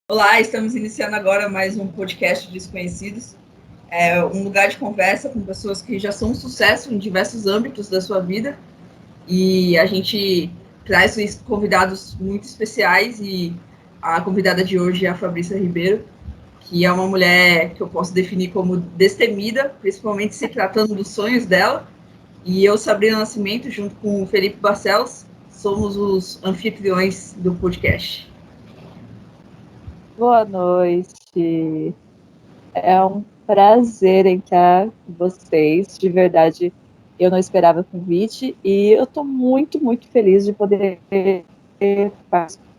Olá, estamos iniciando agora mais um podcast Desconhecidos. É um lugar de conversa com pessoas que já são um sucesso em diversos âmbitos da sua vida. E a gente traz convidados muito especiais e a convidada de hoje é a Fabrícia Ribeiro, que é uma mulher que eu posso definir como destemida, principalmente se tratando dos sonhos dela. E eu, Sabrina Nascimento, junto com o Felipe Barcelos, somos os anfitriões do podcast. Boa noite. É um prazer entrar com vocês. De verdade, eu não esperava o convite e eu estou muito, muito feliz de poder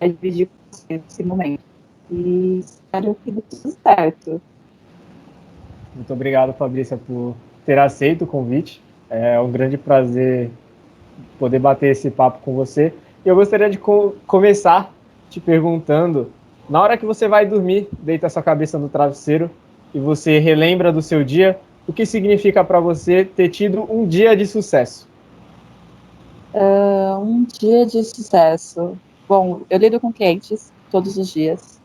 dividir com vocês esse momento. E espero que dê tudo certo. Muito obrigado, Fabrícia, por ter aceito o convite. É um grande prazer poder bater esse papo com você. E eu gostaria de começar te perguntando, na hora que você vai dormir, deita a sua cabeça no travesseiro e você relembra do seu dia, o que significa para você ter tido um dia de sucesso? Um dia de sucesso. Bom, eu lido com clientes todos os dias.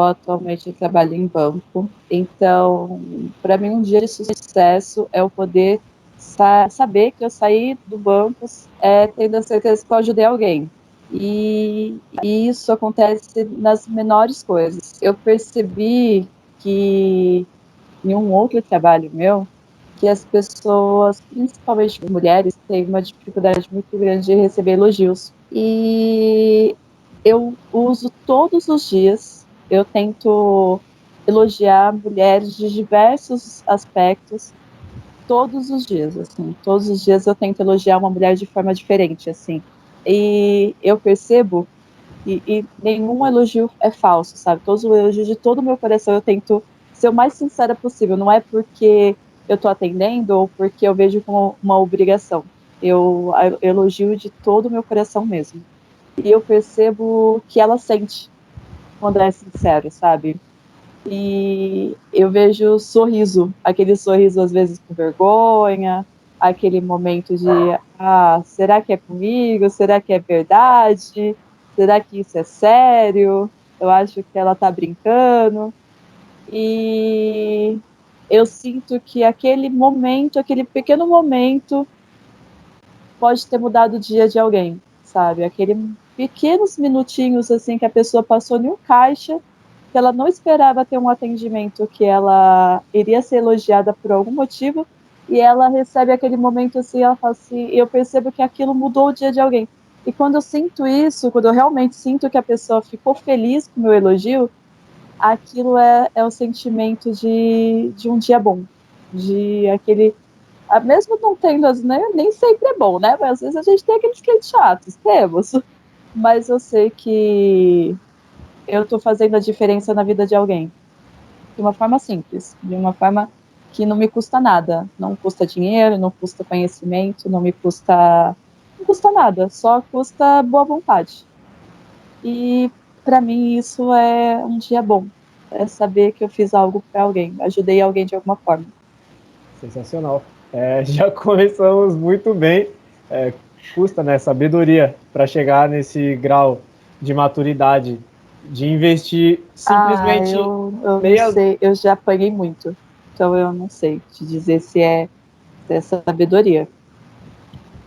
Atualmente trabalho em banco. Então, para mim, um dia de sucesso é o poder saber que eu saí do banco tendo a certeza que eu ajudei alguém. E isso acontece nas menores coisas. Eu percebi que em um outro trabalho meu, que as pessoas, principalmente mulheres, têm uma dificuldade muito grande de receber elogios. E eu uso todos os dias, eu tento elogiar mulheres de diversos aspectos, todos os dias, assim, todos os dias eu tento elogiar uma mulher de forma diferente, assim. E eu percebo e nenhum elogio é falso, sabe? Todos os elogios de todo o meu coração eu tento ser o mais sincera possível. Não é porque eu estou atendendo ou porque eu vejo como uma obrigação. Eu elogio de todo o meu coração mesmo. E eu percebo que ela sente quando é sincero, sabe? E eu vejo sorriso, aquele sorriso às vezes com vergonha, aquele momento de, será que é comigo? Será que é verdade? Será que isso é sério? Eu acho que ela tá brincando. E eu sinto que aquele momento, aquele pequeno momento, pode ter mudado o dia de alguém, sabe? Aqueles pequenos minutinhos assim que a pessoa passou em um caixa, que ela não esperava ter um atendimento, que ela iria ser elogiada por algum motivo, e ela recebe aquele momento assim, ela fala assim, eu percebo que aquilo mudou o dia de alguém. E quando eu sinto isso, quando eu realmente sinto que a pessoa ficou feliz com o meu elogio, aquilo é o sentimento de um dia bom, de aquele mesmo não tendo, né, nem sempre é bom, né? Mas às vezes a gente tem aqueles clientes chatos, temos. Mas eu sei que eu estou fazendo a diferença na vida de alguém. De uma forma simples, de uma forma que não me custa nada. Não custa dinheiro, não custa conhecimento, não custa nada, só custa boa vontade. E para mim isso é um dia bom. É saber que eu fiz algo para alguém, ajudei alguém de alguma forma. Sensacional. Já começamos muito bem. Custa, né, sabedoria para chegar nesse grau de maturidade, de investir simplesmente Eu não sei, eu já apanhei muito, então eu não sei te dizer se é sabedoria,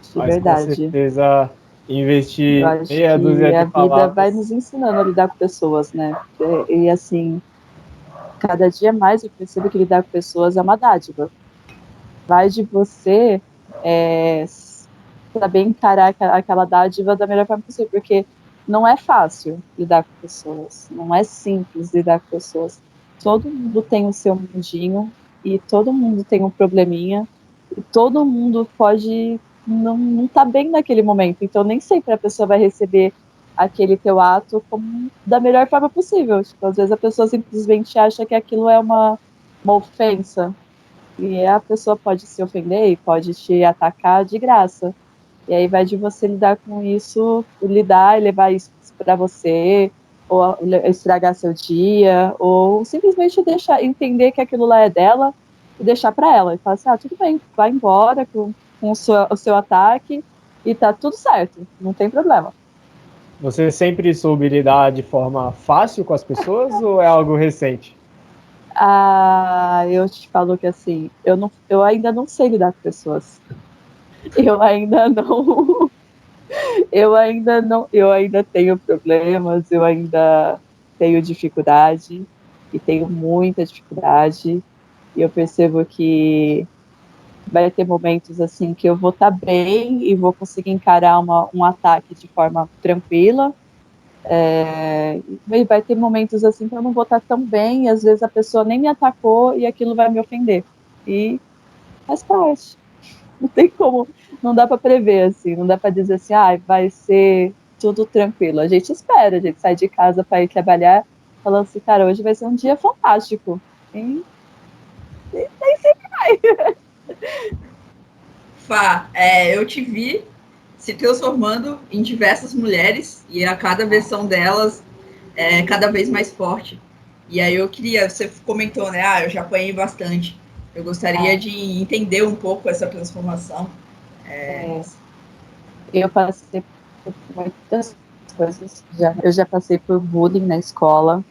de Mas com verdade. certeza Eu investir acho meia dúzia que de a vida vai palavras. nos ensinando a lidar com pessoas, né? E assim, cada dia mais eu percebo que lidar com pessoas é uma dádiva. Vai de você saber encarar aquela dádiva da melhor forma possível, porque não é fácil lidar com pessoas, não é simples lidar com pessoas. Todo mundo tem o seu mundinho e todo mundo tem um probleminha e todo mundo pode não tá bem naquele momento, então nem sempre a pessoa vai receber aquele teu ato como da melhor forma possível. Tipo, às vezes a pessoa simplesmente acha que aquilo é uma ofensa, e a pessoa pode se ofender e pode te atacar de graça. E aí vai de você lidar com isso, lidar e levar isso para você, ou estragar seu dia, ou simplesmente deixar, entender que aquilo lá é dela e deixar para ela. E falar assim, tudo bem, vai embora com o seu ataque e tá tudo certo, não tem problema. Você sempre soube lidar de forma fácil com as pessoas ou é algo recente? Eu te falo que assim, eu ainda não sei lidar com pessoas. Eu ainda não, eu ainda tenho problemas, eu ainda tenho dificuldade e tenho muita dificuldade. E eu percebo que vai ter momentos assim que eu vou estar bem e vou conseguir encarar um ataque de forma tranquila. E vai ter momentos assim que eu não vou estar tão bem, e às vezes a pessoa nem me atacou e aquilo vai me ofender. E faz parte. Não tem como, não dá para prever assim, não dá para dizer assim, vai ser tudo tranquilo. A gente espera, a gente sai de casa para ir trabalhar, falando assim, cara, hoje vai ser um dia fantástico. E nem sempre vai. Fá, eu te vi se transformando em diversas mulheres e a cada versão delas é cada vez mais forte. E aí eu queria, você comentou, né? Eu já apanhei bastante. Eu gostaria de entender um pouco essa transformação. Eu passei por muitas coisas. Eu já passei por bullying na escola,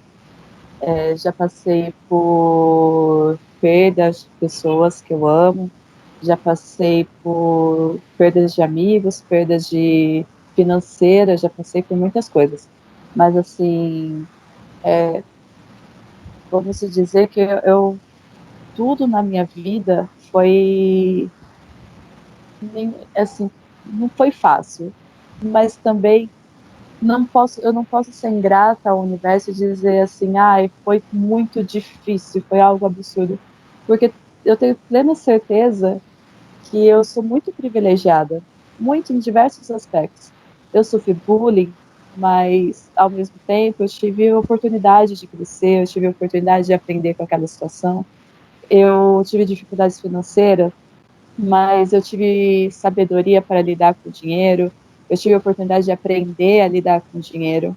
já passei por perdas de pessoas que eu amo, já passei por perdas de amigos, perdas de financeiras, já passei por muitas coisas. Mas assim, vamos dizer que tudo na minha vida foi assim, não foi fácil, mas também eu não posso ser ingrata ao universo e dizer assim, foi muito difícil, foi algo absurdo, porque eu tenho plena certeza que eu sou muito privilegiada, muito em diversos aspectos. Eu sofri bullying, mas ao mesmo tempo eu tive a oportunidade de crescer, eu tive a oportunidade de aprender com aquela situação. Eu tive dificuldades financeiras, mas eu tive sabedoria para lidar com o dinheiro, eu tive a oportunidade de aprender a lidar com o dinheiro.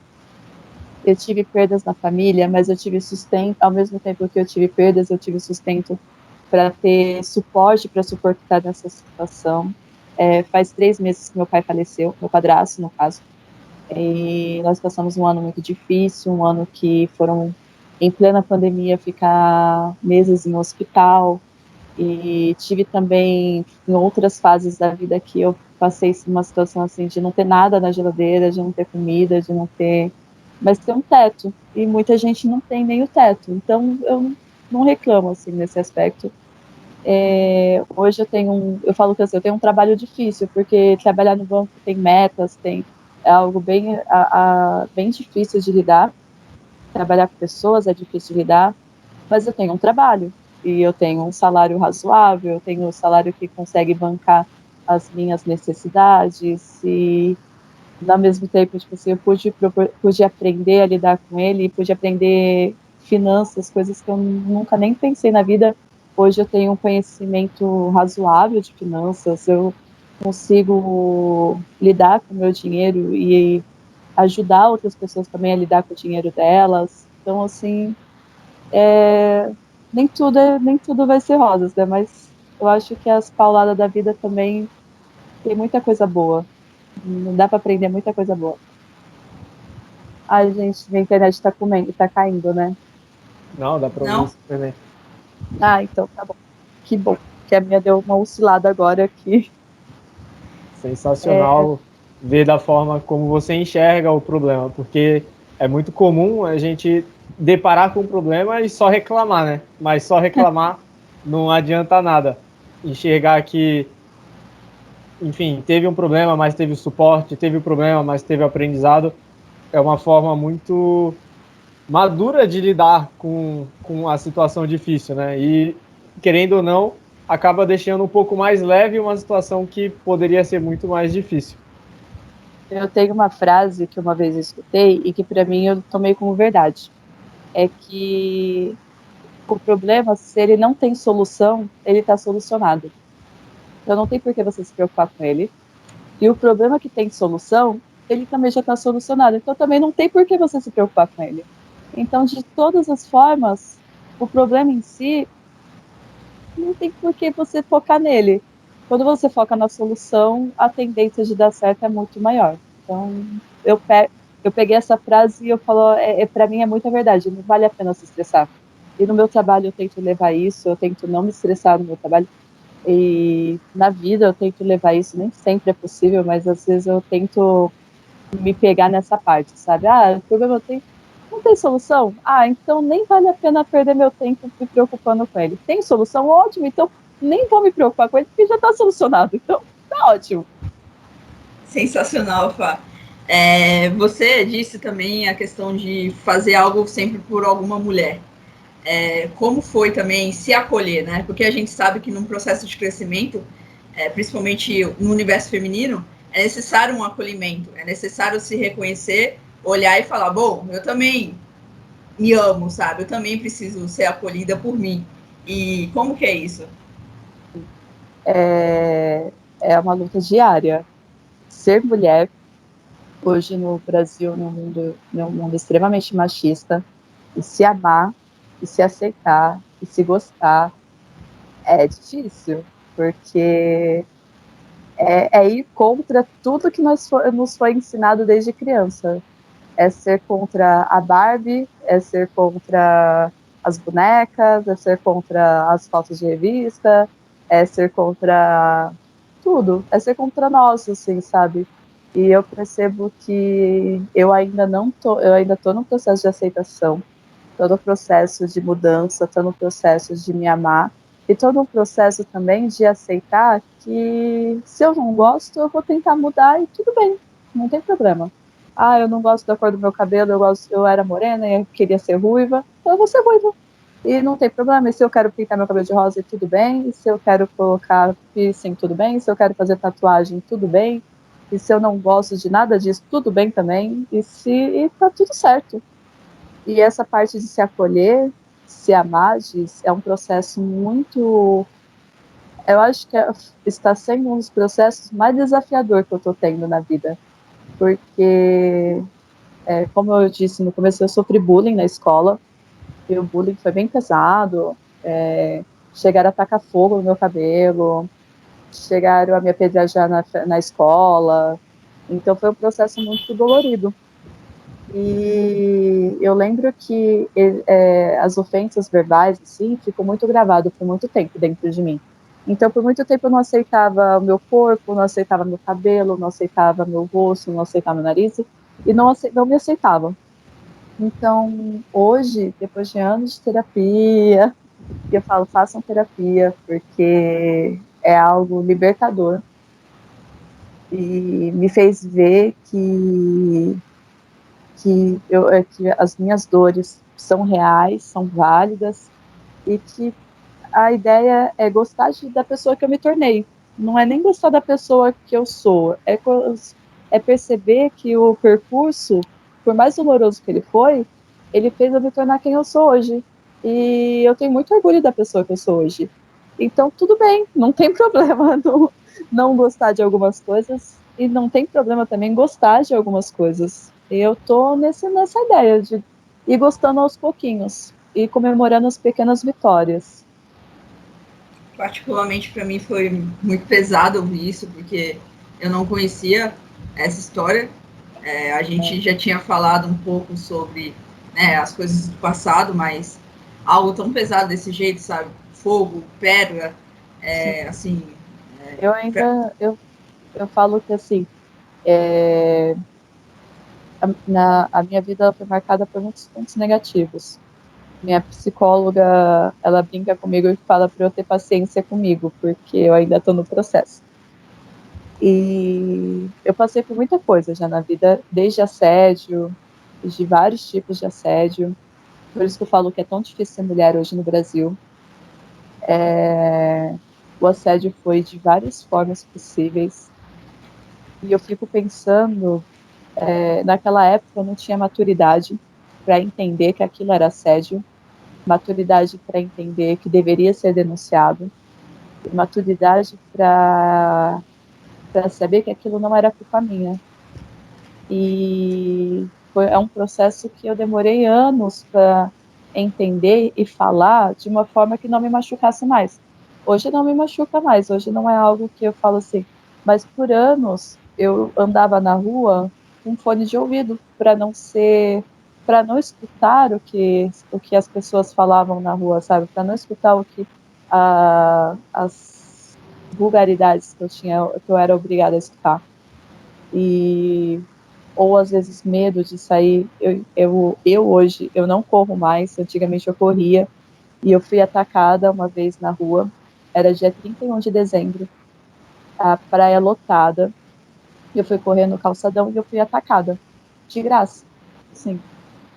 Eu tive perdas na família, mas eu tive sustento, ao mesmo tempo que eu tive perdas, eu tive sustento para ter suporte para suportar nessa situação. Faz 3 meses que meu pai faleceu, meu padrasto, no caso, e nós passamos um ano muito difícil, um ano que foram, em plena pandemia, ficar meses em hospital, e tive também em outras fases da vida que eu passei uma situação assim de não ter nada na geladeira, de não ter comida, de não ter, mas ter um teto. E muita gente não tem nem o teto. Então eu não reclamo assim nesse aspecto. Hoje eu falo que assim, eu tenho um trabalho difícil, porque trabalhar no banco tem metas, é algo bem difícil de lidar. Trabalhar com pessoas é difícil de lidar, mas eu tenho um trabalho e eu tenho um salário razoável, eu tenho um salário que consegue bancar as minhas necessidades e, ao mesmo tempo, tipo assim, eu pude aprender a lidar com ele, pude aprender finanças, coisas que eu nunca nem pensei na vida. Hoje eu tenho um conhecimento razoável de finanças, eu consigo lidar com o meu dinheiro e ajudar outras pessoas também a lidar com o dinheiro delas. Então, assim, nem tudo vai ser rosas, né? Mas eu acho que as pauladas da vida também tem muita coisa boa. Não dá para aprender muita coisa boa. Ai, gente, minha internet tá comendo, tá caindo, né? Não, dá para ouvir Não? isso também. Então tá bom. Que bom. Que a minha deu uma oscilada agora aqui. Sensacional ver da forma como você enxerga o problema, porque é muito comum a gente deparar com o problema e só reclamar, né? Mas só reclamar não adianta nada. Enxergar que, enfim, teve um problema, mas teve suporte, teve um problema, mas teve aprendizado, é uma forma muito madura de lidar com a situação difícil, né? E, querendo ou não, acaba deixando um pouco mais leve uma situação que poderia ser muito mais difícil. Eu tenho uma frase que uma vez eu escutei e que para mim eu tomei como verdade. É que o problema, se ele não tem solução, ele está solucionado. Então não tem por que você se preocupar com ele. E o problema que tem solução, ele também já está solucionado. Então também não tem por que você se preocupar com ele. Então, de todas as formas, o problema em si não tem por que você focar nele. Quando você foca na solução, a tendência de dar certo é muito maior. Então, eu peguei essa frase e eu falo, para mim é muita verdade, não vale a pena se estressar. E no meu trabalho eu tento levar isso, eu tento não me estressar no meu trabalho. E na vida eu tento levar isso, nem sempre é possível, mas às vezes eu tento me pegar nessa parte, sabe? O problema eu tenho, não tem solução? Então nem vale a pena perder meu tempo me preocupando com ele. Tem solução? Ótimo, então nem vou me preocupar com ele, porque já está solucionado. Então, tá ótimo. Sensacional, Fá. Você disse também a questão de fazer algo sempre por alguma mulher. Como foi também se acolher, né? Porque a gente sabe que num processo de crescimento, principalmente no universo feminino, é necessário um acolhimento, é necessário se reconhecer, olhar e falar, bom, eu também me amo, sabe? Eu também preciso ser acolhida por mim. E como que é isso? É uma luta diária. Ser mulher, hoje no Brasil, num mundo extremamente machista, e se amar, e se aceitar, e se gostar, é difícil, porque é ir contra tudo que nos foi ensinado desde criança. É ser contra a Barbie, é ser contra as bonecas, é ser contra as fotos de revista, é ser contra tudo, é ser contra nós, assim, sabe? E eu percebo que eu ainda tô no processo de aceitação, tô no processo de mudança, tô no processo de me amar, e tô no processo também de aceitar que se eu não gosto, eu vou tentar mudar e tudo bem, não tem problema. Eu não gosto da cor do meu cabelo, eu era morena e eu queria ser ruiva, então eu vou ser ruiva. E não tem problema, e se eu quero pintar meu cabelo de rosa, tudo bem, e se eu quero colocar piercing, tudo bem, e se eu quero fazer tatuagem, tudo bem, e se eu não gosto de nada disso, tudo bem também, e tá tudo certo. E essa parte de se acolher, se amar, é um processo muito... Eu acho que está sendo um dos processos mais desafiadores que eu estou tendo na vida. Porque, como eu disse no começo, eu sofri bullying na escola, e o bullying foi bem pesado. Chegaram a tacar fogo no meu cabelo, chegaram a me apedrejar na escola. Então foi um processo muito dolorido. E eu lembro que as ofensas verbais, assim, ficou muito gravado por muito tempo dentro de mim. Então, por muito tempo eu não aceitava o meu corpo, não aceitava meu cabelo, não aceitava meu rosto, não aceitava meu nariz, e não me aceitava. Então, hoje, depois de anos de terapia, eu falo, façam terapia, porque é algo libertador. E me fez ver que as minhas dores são reais, são válidas, e que a ideia é gostar da pessoa que eu me tornei. Não é nem gostar da pessoa que eu sou, é perceber que o percurso, por mais doloroso que ele foi, ele fez eu me tornar quem eu sou hoje. E eu tenho muito orgulho da pessoa que eu sou hoje. Então, tudo bem, não tem problema não gostar de algumas coisas, e não tem problema também gostar de algumas coisas. E eu tô nessa ideia de ir gostando aos pouquinhos e comemorando as pequenas vitórias. Particularmente para mim foi muito pesado ouvir isso, porque eu não conhecia essa história. A gente já tinha falado um pouco sobre, né, as coisas do passado, mas algo tão pesado desse jeito, sabe? Fogo, pedra, assim. Eu falo que assim, a minha vida foi marcada por muitos pontos negativos. Minha psicóloga, ela brinca comigo e fala para eu ter paciência comigo, porque eu ainda estou no processo. E eu passei por muita coisa já na vida, desde assédio, de vários tipos de assédio. Por isso que eu falo que é tão difícil ser mulher hoje no Brasil. O assédio foi de várias formas possíveis. E eu fico pensando, naquela época eu não tinha maturidade para entender que aquilo era assédio, maturidade para entender que deveria ser denunciado, maturidade para saber que aquilo não era culpa minha. E é um processo que eu demorei anos para entender e falar de uma forma que não me machucasse mais. Hoje não me machuca mais, hoje não é algo que eu falo assim, mas por anos eu andava na rua com fone de ouvido, para não escutar o que as pessoas falavam na rua, sabe? Para não escutar as vulgaridades que eu era obrigada a escutar. Ou às vezes medo de sair. Eu hoje, eu não corro mais, antigamente eu corria, e eu fui atacada uma vez na rua, era dia 31 de dezembro, a praia lotada, eu fui correr no calçadão e eu fui atacada, de graça, assim,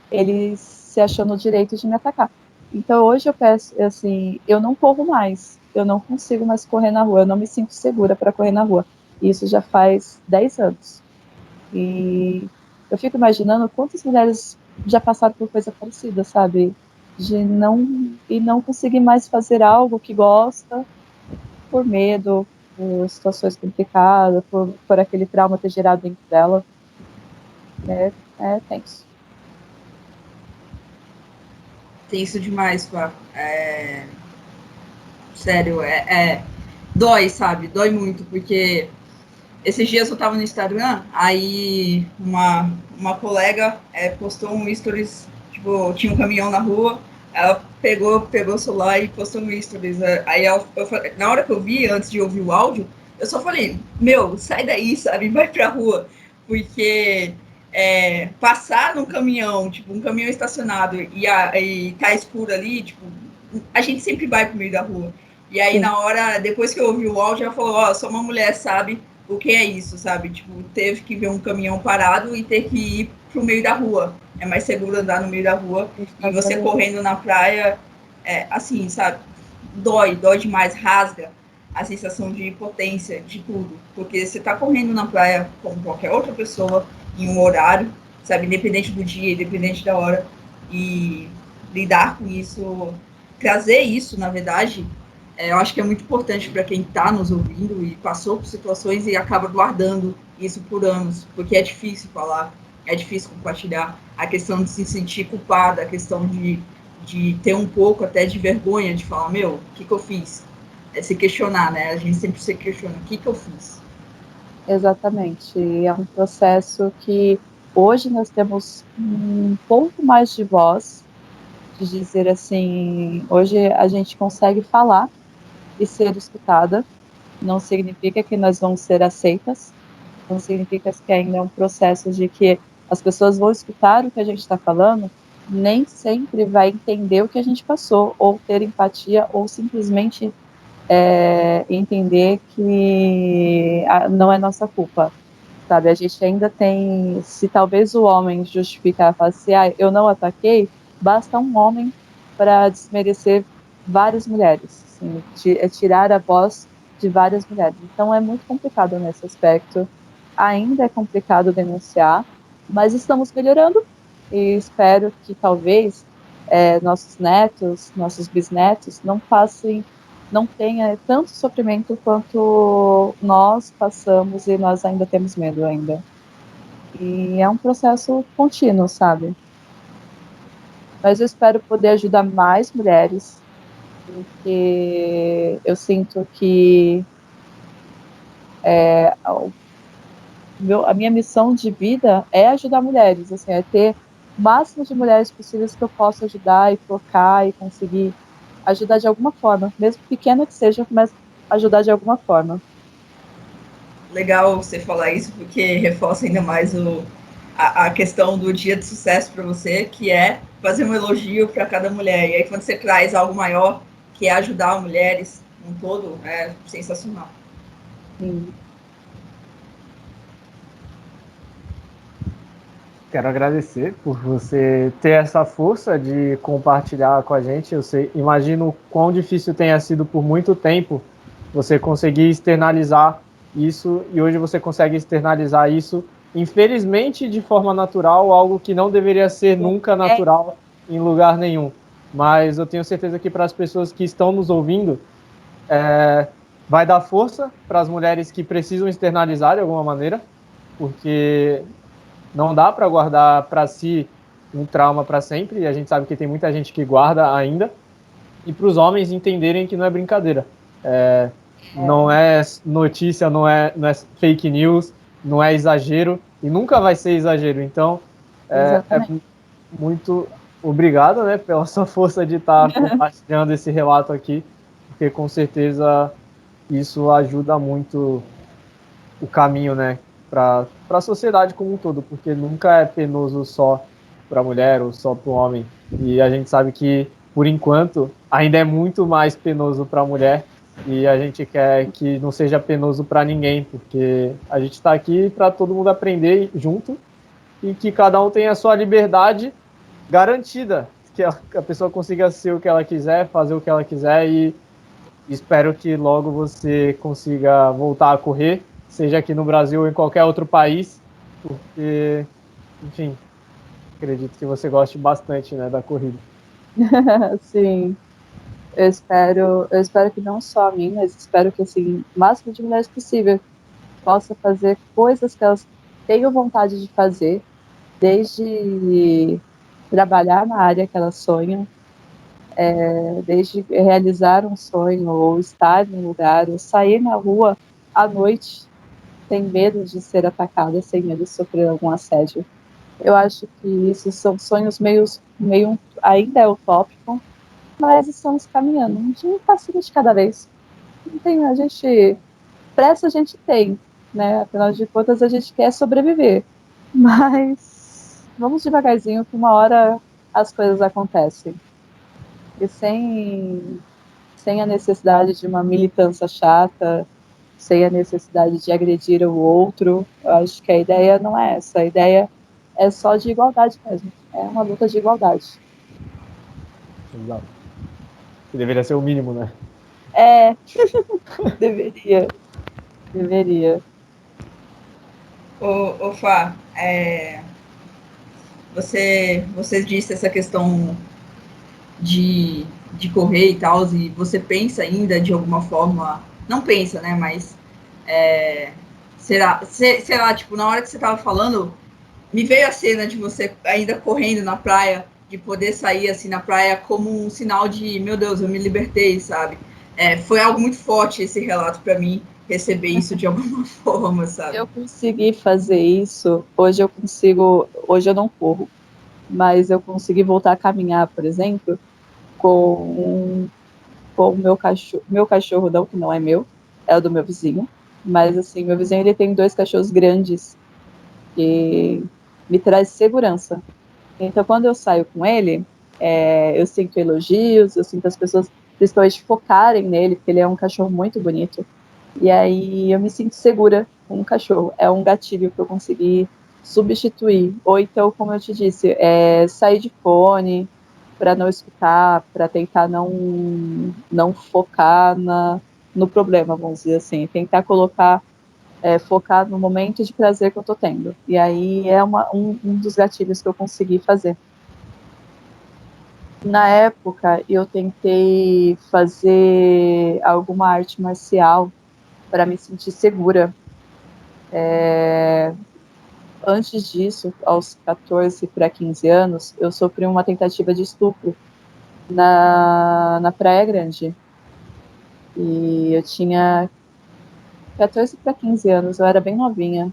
eles se achou no direito de me atacar. Então hoje eu peço, assim, eu não corro mais, eu não consigo mais correr na rua, eu não me sinto segura para correr na rua, e isso já faz 10 anos. E eu fico imaginando quantas mulheres já passaram por coisa parecida, sabe? Não conseguir mais fazer algo que gosta por medo, por situações complicadas, por aquele trauma ter gerado dentro dela. É tenso. Tenso demais, pá. Sério, dói, sabe? Dói muito, porque esses dias eu tava no Instagram, aí uma colega postou um stories, tipo, tinha um caminhão na rua, ela pegou o celular e postou no stories. Aí na hora que eu vi, antes de ouvir o áudio, eu só falei, meu, sai daí, sabe? Vai pra rua. Porque passar num caminhão, tipo, um caminhão estacionado e tá escuro ali, tipo, a gente sempre vai pro meio da rua. E aí, na hora, depois que eu ouvi o áudio, ela falou, ó, sou uma mulher, sabe? O que é isso, sabe? Tipo, teve que ver um caminhão parado e ter que ir pro meio da rua. É mais seguro andar no meio da rua. E você correndo na praia, assim, sabe? Dói demais, rasga a sensação de potência, de tudo. Porque você tá correndo na praia como qualquer outra pessoa, em um horário, sabe? Independente do dia, independente da hora. E lidar com isso, trazer isso, na verdade, eu acho que é muito importante para quem está nos ouvindo e passou por situações e acaba guardando isso por anos, porque é difícil falar, é difícil compartilhar. A questão de se sentir culpada, a questão de ter um pouco até de vergonha de falar, meu, o que eu fiz? Se questionar, né? A gente sempre se questiona, o que eu fiz? Exatamente. É um processo que hoje nós temos um pouco mais de voz, de dizer assim, hoje a gente consegue falar e ser escutada, não significa que nós vamos ser aceitas, não significa que ainda é um processo de que as pessoas vão escutar o que a gente está falando, nem sempre vai entender o que a gente passou, ou ter empatia, ou simplesmente entender que não é nossa culpa, sabe? A gente ainda tem, se talvez o homem justificar, falar assim, eu não ataquei, basta um homem para desmerecer várias mulheres, assim, tirar a voz de várias mulheres. Então é muito complicado nesse aspecto. Ainda é complicado denunciar, mas estamos melhorando e espero que talvez nossos netos, nossos bisnetos não tenha tanto sofrimento quanto nós passamos e nós ainda temos medo ainda. E é um processo contínuo, sabe? Mas eu espero poder ajudar mais mulheres, porque eu sinto que a minha missão de vida é ajudar mulheres, assim, é ter o máximo de mulheres possíveis que eu possa ajudar e tocar e conseguir ajudar de alguma forma, mesmo pequena que seja, mas ajudar de alguma forma. Legal você falar isso, porque reforça ainda mais a questão do dia de sucesso para você, que é fazer um elogio para cada mulher. E aí, quando você traz algo maior, que é ajudar mulheres um todo, é sensacional. Sim. Quero agradecer por você ter essa força de compartilhar com a gente. Imagino o quão difícil tenha sido por muito tempo você conseguir externalizar isso, e hoje você consegue externalizar isso, infelizmente, de forma natural, algo que não deveria ser nunca natural em lugar nenhum. Mas eu tenho certeza que para as pessoas que estão nos ouvindo, vai dar força para as mulheres que precisam externalizar de alguma maneira, porque não dá para guardar para si um trauma para sempre, e a gente sabe que tem muita gente que guarda ainda, e para os homens entenderem que não é brincadeira. Não é notícia, não é fake news, não é exagero e nunca vai ser exagero. Então, é muito obrigado, né, pela sua força de estar compartilhando esse relato aqui, porque com certeza isso ajuda muito o caminho, né, para a sociedade como um todo, porque nunca é penoso só para a mulher ou só para o homem. E a gente sabe que, por enquanto, ainda é muito mais penoso para a mulher, e a gente quer que não seja penoso para ninguém, porque a gente está aqui para todo mundo aprender junto e que cada um tenha a sua liberdade garantida, que a pessoa consiga ser o que ela quiser, fazer o que ela quiser, e espero que logo você consiga voltar a correr, seja aqui no Brasil ou em qualquer outro país, porque, enfim, acredito que você goste bastante, né, da corrida. Sim, eu espero que não só a mim, mas espero que assim, o máximo de mulheres possível possa fazer coisas que elas tenham vontade de fazer, desde trabalhar na área que elas sonham, desde realizar um sonho, ou estar em um lugar, ou sair na rua à noite sem medo de ser atacada, sem medo de sofrer algum assédio. Eu acho que isso são sonhos meio ainda é utópico, mas estamos caminhando de um passinho de cada vez. Não tem, a gente, pressa a gente tem, né? Afinal de contas, a gente quer sobreviver. Mas vamos devagarzinho, que uma hora as coisas acontecem. E sem a necessidade de uma militância chata, sem a necessidade de agredir o outro, eu acho que a ideia não é essa. A ideia é só de igualdade mesmo. É uma luta de igualdade. Exato. Que deveria ser o mínimo, né? É, deveria. Deveria. Ô Fá, você disse essa questão de correr e tal, e você pensa ainda de alguma forma, não pensa, né, mas sei lá, tipo, na hora que você tava falando, me veio a cena de você ainda correndo na praia, de poder sair assim na praia como um sinal de, meu Deus, eu me libertei, sabe? Foi algo muito forte esse relato para mim, receber isso de alguma forma, sabe? Eu consegui fazer isso, hoje eu não corro, mas eu consegui voltar a caminhar, por exemplo, com, com o meu cachorro não, que não é meu, é o do meu vizinho, mas assim, meu vizinho ele tem 2 cachorros grandes que me traz segurança. Então, quando eu saio com ele, eu sinto elogios, eu sinto as pessoas principalmente focarem nele, porque ele é um cachorro muito bonito. E aí eu me sinto segura com o cachorro. É um gatilho que eu consegui substituir. Ou então, como eu te disse, sair de fone para não escutar, para tentar não focar no problema, vamos dizer assim. Tentar focar no momento de prazer que eu estou tendo. E aí é um dos gatilhos que eu consegui fazer. Na época, eu tentei fazer alguma arte marcial para me sentir segura. Antes disso, aos 14 para 15 anos, eu sofri uma tentativa de estupro na Praia Grande. E eu tinha 14 para 15 anos, eu era bem novinha,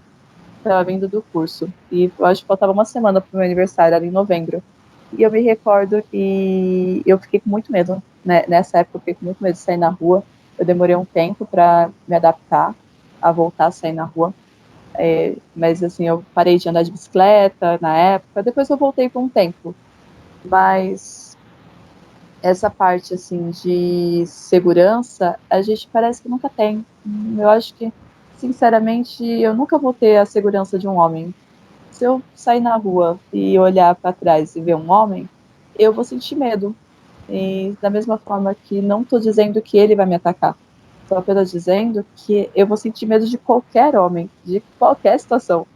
estava vindo do curso. E eu acho que faltava uma semana para o meu aniversário, era em novembro. E eu me recordo que eu fiquei com muito medo, né? Nessa época eu fiquei com muito medo de sair na rua. Eu demorei um tempo para me adaptar a voltar a sair na rua. Mas assim, eu parei de andar de bicicleta na época, depois eu voltei por um tempo. Mas essa parte assim de segurança, a gente parece que nunca tem. Eu acho que, sinceramente, eu nunca vou ter a segurança de um homem. Se eu sair na rua e olhar para trás e ver um homem, eu vou sentir medo. E da mesma forma que não estou dizendo que ele vai me atacar, estou apenas dizendo que eu vou sentir medo de qualquer homem, de qualquer situação,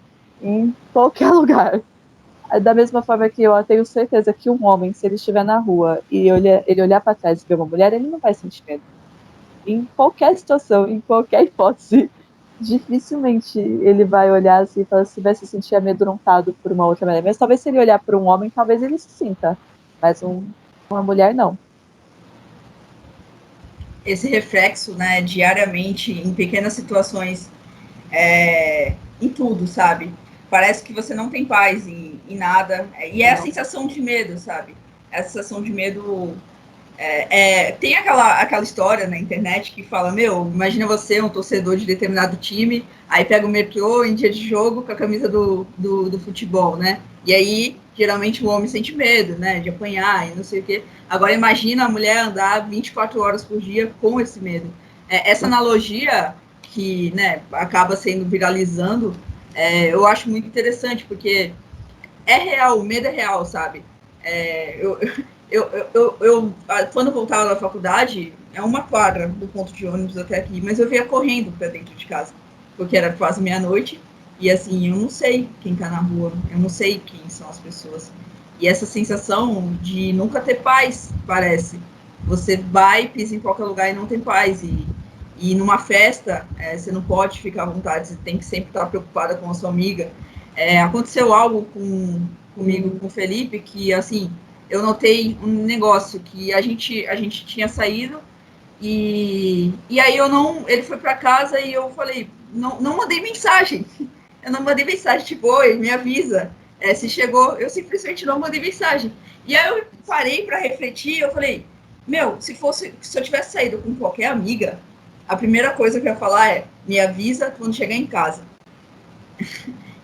em qualquer lugar. Da mesma forma que eu tenho certeza que um homem, se ele estiver na rua e ele olhar para trás e ver uma mulher, ele não vai sentir medo. Em qualquer situação, em qualquer hipótese, dificilmente ele vai olhar assim e falar se vai se sentir amedrontado por uma outra mulher. Mas talvez se ele olhar para um homem, talvez ele se sinta. Mas uma mulher, não. Esse reflexo, né, diariamente, em pequenas situações, em tudo, sabe? Parece que você não tem paz em nada. E é a sensação de medo, sabe? Essa sensação de medo. Tem aquela história na internet que fala, imagina você, um torcedor de determinado time, aí pega o metrô em dia de jogo com a camisa do futebol, né? E aí, geralmente, o homem sente medo, né? De apanhar e não sei o quê. Agora, imagina a mulher andar 24 horas por dia com esse medo. Essa analogia que, né, acaba sendo viralizando, eu acho muito interessante, porque é real, o medo é real, sabe? Eu quando eu voltava da faculdade, é uma quadra do ponto de ônibus até aqui, mas eu via correndo para dentro de casa, porque era quase meia-noite, e assim, eu não sei quem tá na rua, eu não sei quem são as pessoas. E essa sensação de nunca ter paz, parece. Você vai, pisa em qualquer lugar e não tem paz. E numa festa, você não pode ficar à vontade, você tem que sempre estar preocupada com a sua amiga. Aconteceu algo comigo, com o Felipe, que, assim, eu notei um negócio, que a gente tinha saído, e aí ele foi para casa e eu falei, não mandei mensagem. Eu não mandei mensagem, tipo, oi, me avisa. Se chegou, eu simplesmente não mandei mensagem. E aí eu parei para refletir, eu falei, se eu tivesse saído com qualquer amiga, a primeira coisa que eu ia falar é, me avisa quando chegar em casa.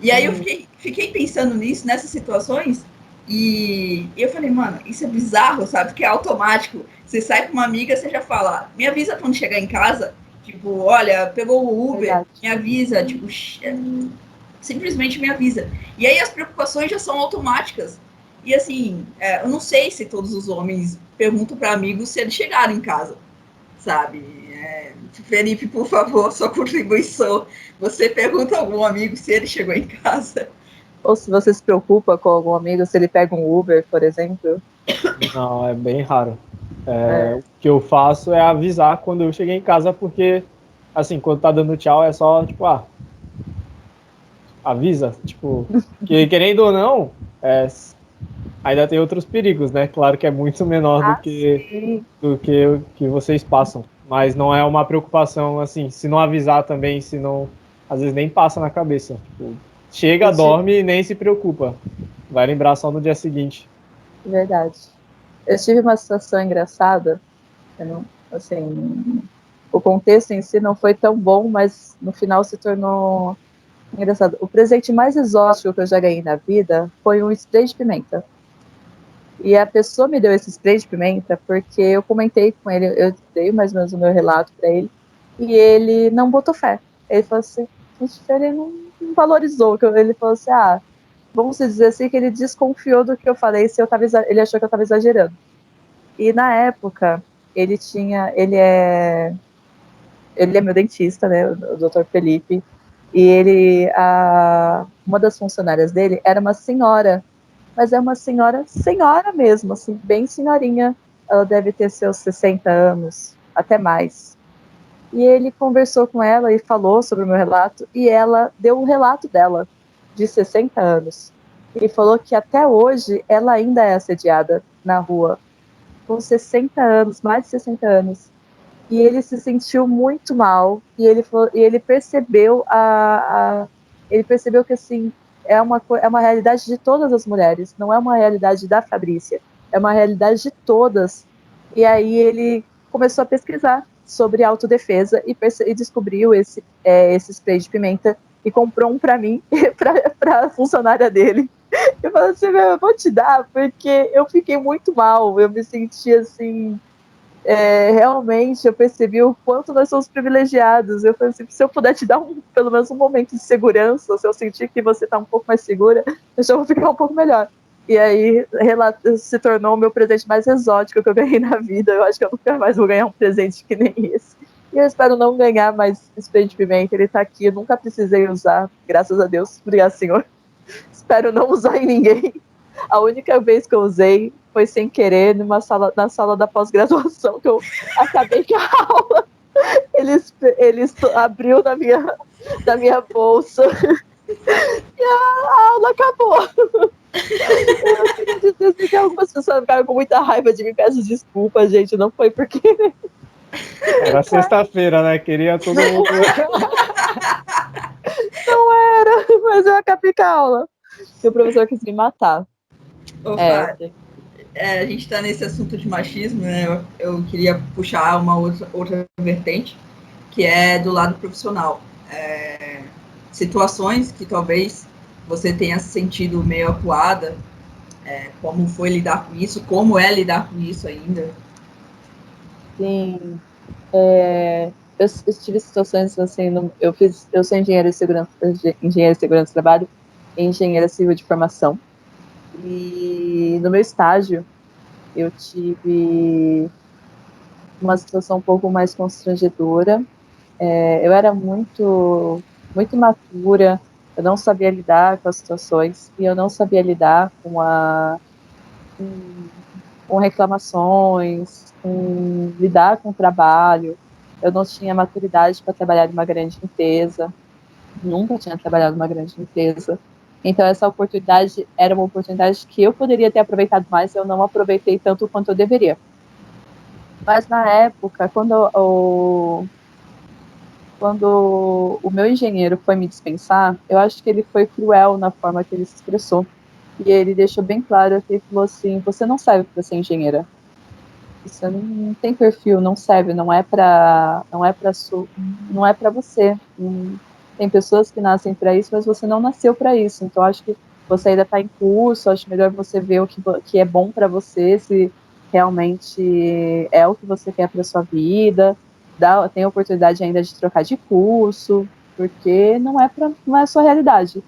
E aí eu fiquei pensando nisso, nessas situações, e eu falei, mano, isso é bizarro, sabe? Porque é automático. Você sai com uma amiga, você já fala, me avisa quando chegar em casa. Tipo, olha, pegou o Uber, verdade, me avisa. Tipo, simplesmente me avisa. E aí as preocupações já são automáticas. E assim, eu não sei se todos os homens perguntam para amigos se eles chegaram em casa, sabe? Felipe, por favor, sua contribuição. Você pergunta a algum amigo se ele chegou em casa? Ou se você se preocupa com algum amigo, se ele pega um Uber, por exemplo? Não, é bem raro. O que eu faço é avisar quando eu cheguei em casa, porque, assim, quando tá dando tchau, é só, tipo, avisa. Tipo, que querendo ou não, ainda tem outros perigos, né? Claro que é muito menor do que o que vocês passam. Mas não é uma preocupação, assim, se não avisar também, se não... Às vezes nem passa na cabeça. Tipo, chega, dorme e nem se preocupa. Vai lembrar só no dia seguinte. Verdade. Eu tive uma situação engraçada, assim, o contexto em si não foi tão bom, mas no final se tornou engraçado. O presente mais exótico que eu já ganhei na vida foi um spray de pimenta. E a pessoa me deu esse spray de pimenta porque eu comentei com ele, eu dei mais ou menos o meu relato para ele, e ele não botou fé. Ele falou assim, ele não valorizou. Ele falou assim, vamos dizer assim, que ele desconfiou do que eu falei, ele achou que eu estava exagerando. E na época, ele é meu dentista, né, o Dr. Felipe, e uma das funcionárias dele era uma senhora, mas é uma senhora mesmo, assim, bem senhorinha. Ela deve ter seus 60 anos, até mais. E ele conversou com ela e falou sobre o meu relato, e ela deu um relato dela, de 60 anos. E falou que até hoje ela ainda é assediada na rua, com 60 anos, mais de 60 anos. E ele se sentiu muito mal, e ele percebeu ele percebeu que, assim, é uma realidade de todas as mulheres, não é uma realidade da Fabrícia, é uma realidade de todas. E aí ele começou a pesquisar sobre autodefesa e descobriu esse spray de pimenta e comprou um para mim, para a funcionária dele. Eu falei assim, eu vou te dar, porque eu fiquei muito mal, eu me senti assim... realmente eu percebi o quanto nós somos privilegiados. Eu falei assim, se eu puder te dar pelo menos um momento de segurança, se eu sentir que você está um pouco mais segura, eu já vou ficar um pouco melhor. E aí se tornou o meu presente mais exótico que eu ganhei na vida. Eu acho que eu nunca mais vou ganhar um presente que nem esse. E eu espero não ganhar mais spray de pimenta. Ele está aqui, eu nunca precisei usar, graças a Deus. Obrigado, senhor. Espero não usar em ninguém. A única vez que eu usei foi sem querer na sala da pós-graduação, que eu acabei que a aula eles abriu na minha bolsa e a aula acabou. Eu queria dizer assim, que algumas pessoas ficaram com muita raiva de mim, peço desculpa, gente, não foi porque... Era sexta-feira, né? Queria todo mundo... Não era, mas eu acabei com a aula. E o professor quis me matar. A gente está nesse assunto de machismo, né? Eu queria puxar uma outra vertente, que é do lado profissional. Situações que talvez você tenha se sentido meio acuada, como foi lidar com isso, como é lidar com isso ainda. Sim. Eu tive situações assim, eu sou engenheira de segurança do trabalho e engenheira civil de formação. E no meu estágio, eu tive uma situação um pouco mais constrangedora. Eu era muito imatura, eu não sabia lidar com as situações e eu não sabia lidar com reclamações, com lidar com o trabalho. Eu não tinha maturidade para trabalhar em uma grande empresa, nunca tinha trabalhado em uma grande empresa. Então, essa oportunidade era uma oportunidade que eu poderia ter aproveitado mais, eu não aproveitei tanto quanto eu deveria. Mas, na época, quando o meu engenheiro foi me dispensar, eu acho que ele foi cruel na forma que ele se expressou. E ele deixou bem claro que ele falou assim: você não serve para ser engenheira. Você não tem perfil, não serve, não é para você. Tem pessoas que nascem para isso, mas você não nasceu para isso. Então acho que você ainda está em curso, acho melhor você ver o que é bom para você, se realmente é o que você quer para sua vida. Tem a oportunidade ainda de trocar de curso, porque não é a sua realidade.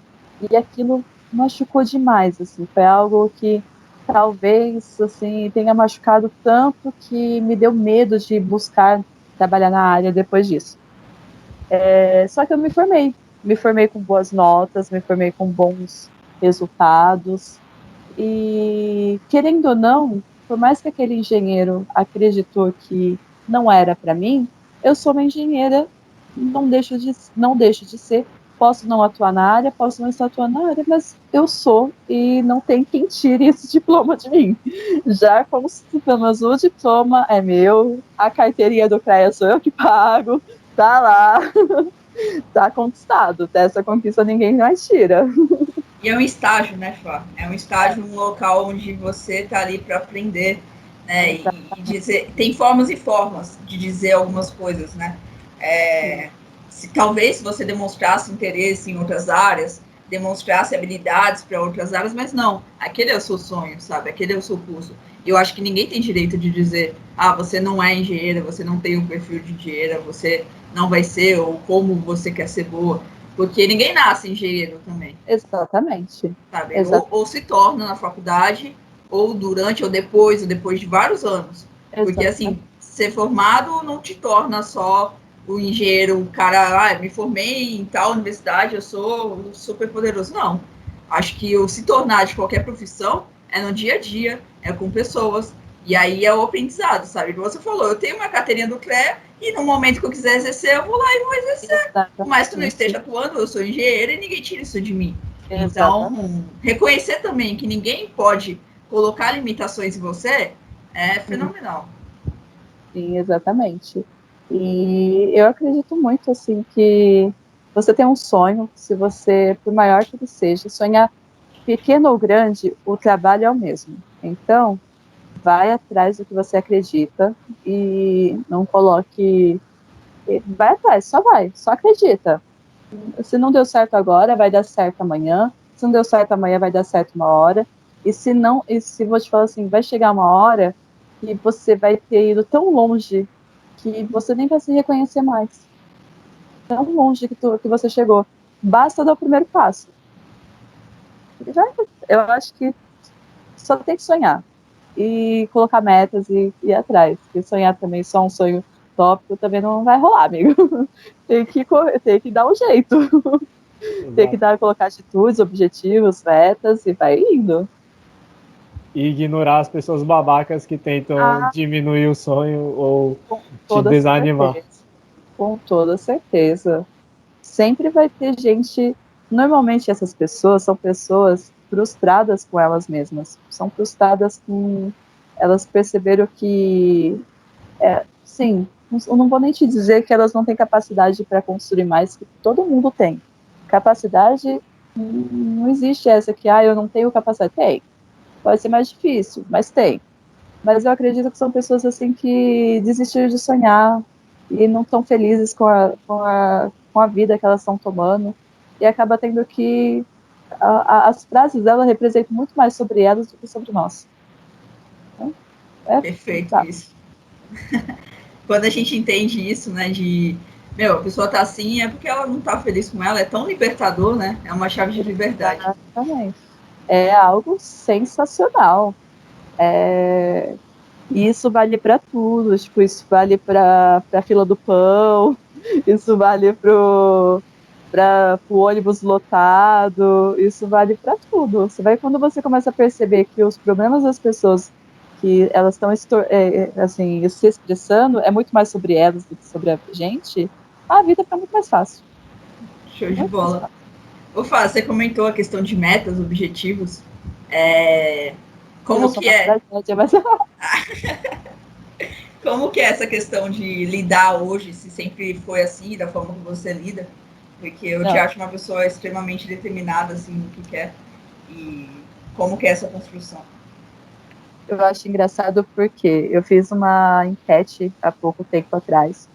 E aquilo machucou demais, assim, foi algo que talvez assim tenha machucado tanto que me deu medo de buscar trabalhar na área depois disso. Só que eu me formei com boas notas, me formei com bons resultados e, querendo ou não, por mais que aquele engenheiro acreditou que não era para mim, eu sou uma engenheira, não deixo de ser. Posso não atuar na área, posso não estar atuando na área, mas eu sou e não tem quem tire esse diploma de mim. Já como diplomas, o diploma é meu, a carteirinha do CREA sou eu que pago, tá lá, tá conquistado. Dessa conquista ninguém mais tira. E é um estágio, né, Flá? É um estágio, um local onde você está ali para aprender, né? E dizer, tem formas e formas de dizer algumas coisas, né? Talvez se você demonstrasse interesse em outras áreas, demonstrasse habilidades para outras áreas, mas não, aquele é o seu sonho, sabe? Aquele é o seu curso. E eu acho que ninguém tem direito de dizer, você não é engenheira, você não tem um perfil de engenheira, você não vai ser, ou como você quer ser boa. Porque ninguém nasce engenheiro também. Exatamente. Sabe? Ou se torna na faculdade, ou durante, ou depois de vários anos. Porque, assim, ser formado não te torna só o engenheiro, o cara, me formei em tal universidade, eu sou super poderoso. Não. Acho que o se tornar de qualquer profissão é no dia a dia, é com pessoas. E aí é o aprendizado, sabe? Como você falou, eu tenho uma carteirinha do CREA e no momento que eu quiser exercer, eu vou lá e vou exercer. Por mais que eu não esteja atuando, eu sou engenheira e ninguém tira isso de mim. Então, reconhecer também que ninguém pode colocar limitações em você é fenomenal. Sim, exatamente. E eu acredito muito, assim, que você tem um sonho, se você, por maior que ele seja, sonhar pequeno ou grande, o trabalho é o mesmo. Então, vai atrás do que você acredita e não coloque... Vai atrás, só acredita. Se não deu certo agora, vai dar certo amanhã. Se não deu certo amanhã, vai dar certo uma hora. E se vou te falar assim, vai chegar uma hora que você vai ter ido tão longe que você nem vai se reconhecer mais. Tão longe que você chegou. Basta dar o primeiro passo. Eu acho que só tem que sonhar. E colocar metas e ir atrás. Porque sonhar também só um sonho tópico também não vai rolar, amigo. Tem que dar um jeito. Tem que colocar atitudes, objetivos, metas e vai indo. E ignorar as pessoas babacas que tentam diminuir o sonho ou te desanimar. Com toda certeza. Sempre vai ter gente. Normalmente essas pessoas são pessoas frustradas com elas mesmas. São frustradas com. Elas perceberam que. Sim, eu não vou nem te dizer que elas não têm capacidade para construir mais, que todo mundo tem. capacidade, não existe essa que, eu não tenho capacidade. Tem. Pode ser mais difícil, mas tem. Mas eu acredito que são pessoas assim que desistiram de sonhar e não estão felizes com a vida que elas estão tomando. E acaba tendo que... as frases dela representam muito mais sobre elas do que sobre nós. Então, Perfeito isso. Quando a gente entende isso, né, a pessoa tá assim, é porque ela não tá feliz com ela, é tão libertador, né? É uma chave de liberdade. Exatamente. É algo sensacional. E isso vale para tudo, tipo, isso vale para a fila do pão, isso vale para o ônibus lotado, isso vale para tudo. Você vai, quando você começa a perceber que os problemas das pessoas que elas estão assim, se expressando é muito mais sobre elas do que sobre a gente, a vida fica muito mais fácil. Show de bola. Ô, Fá, você comentou a questão de metas, objetivos. Como que é? Como que é essa questão de lidar hoje, se sempre foi assim, da forma que você lida? Porque eu te acho uma pessoa extremamente determinada, assim, no que quer. E como que é essa construção? Eu acho engraçado porque eu fiz uma enquete há pouco tempo atrás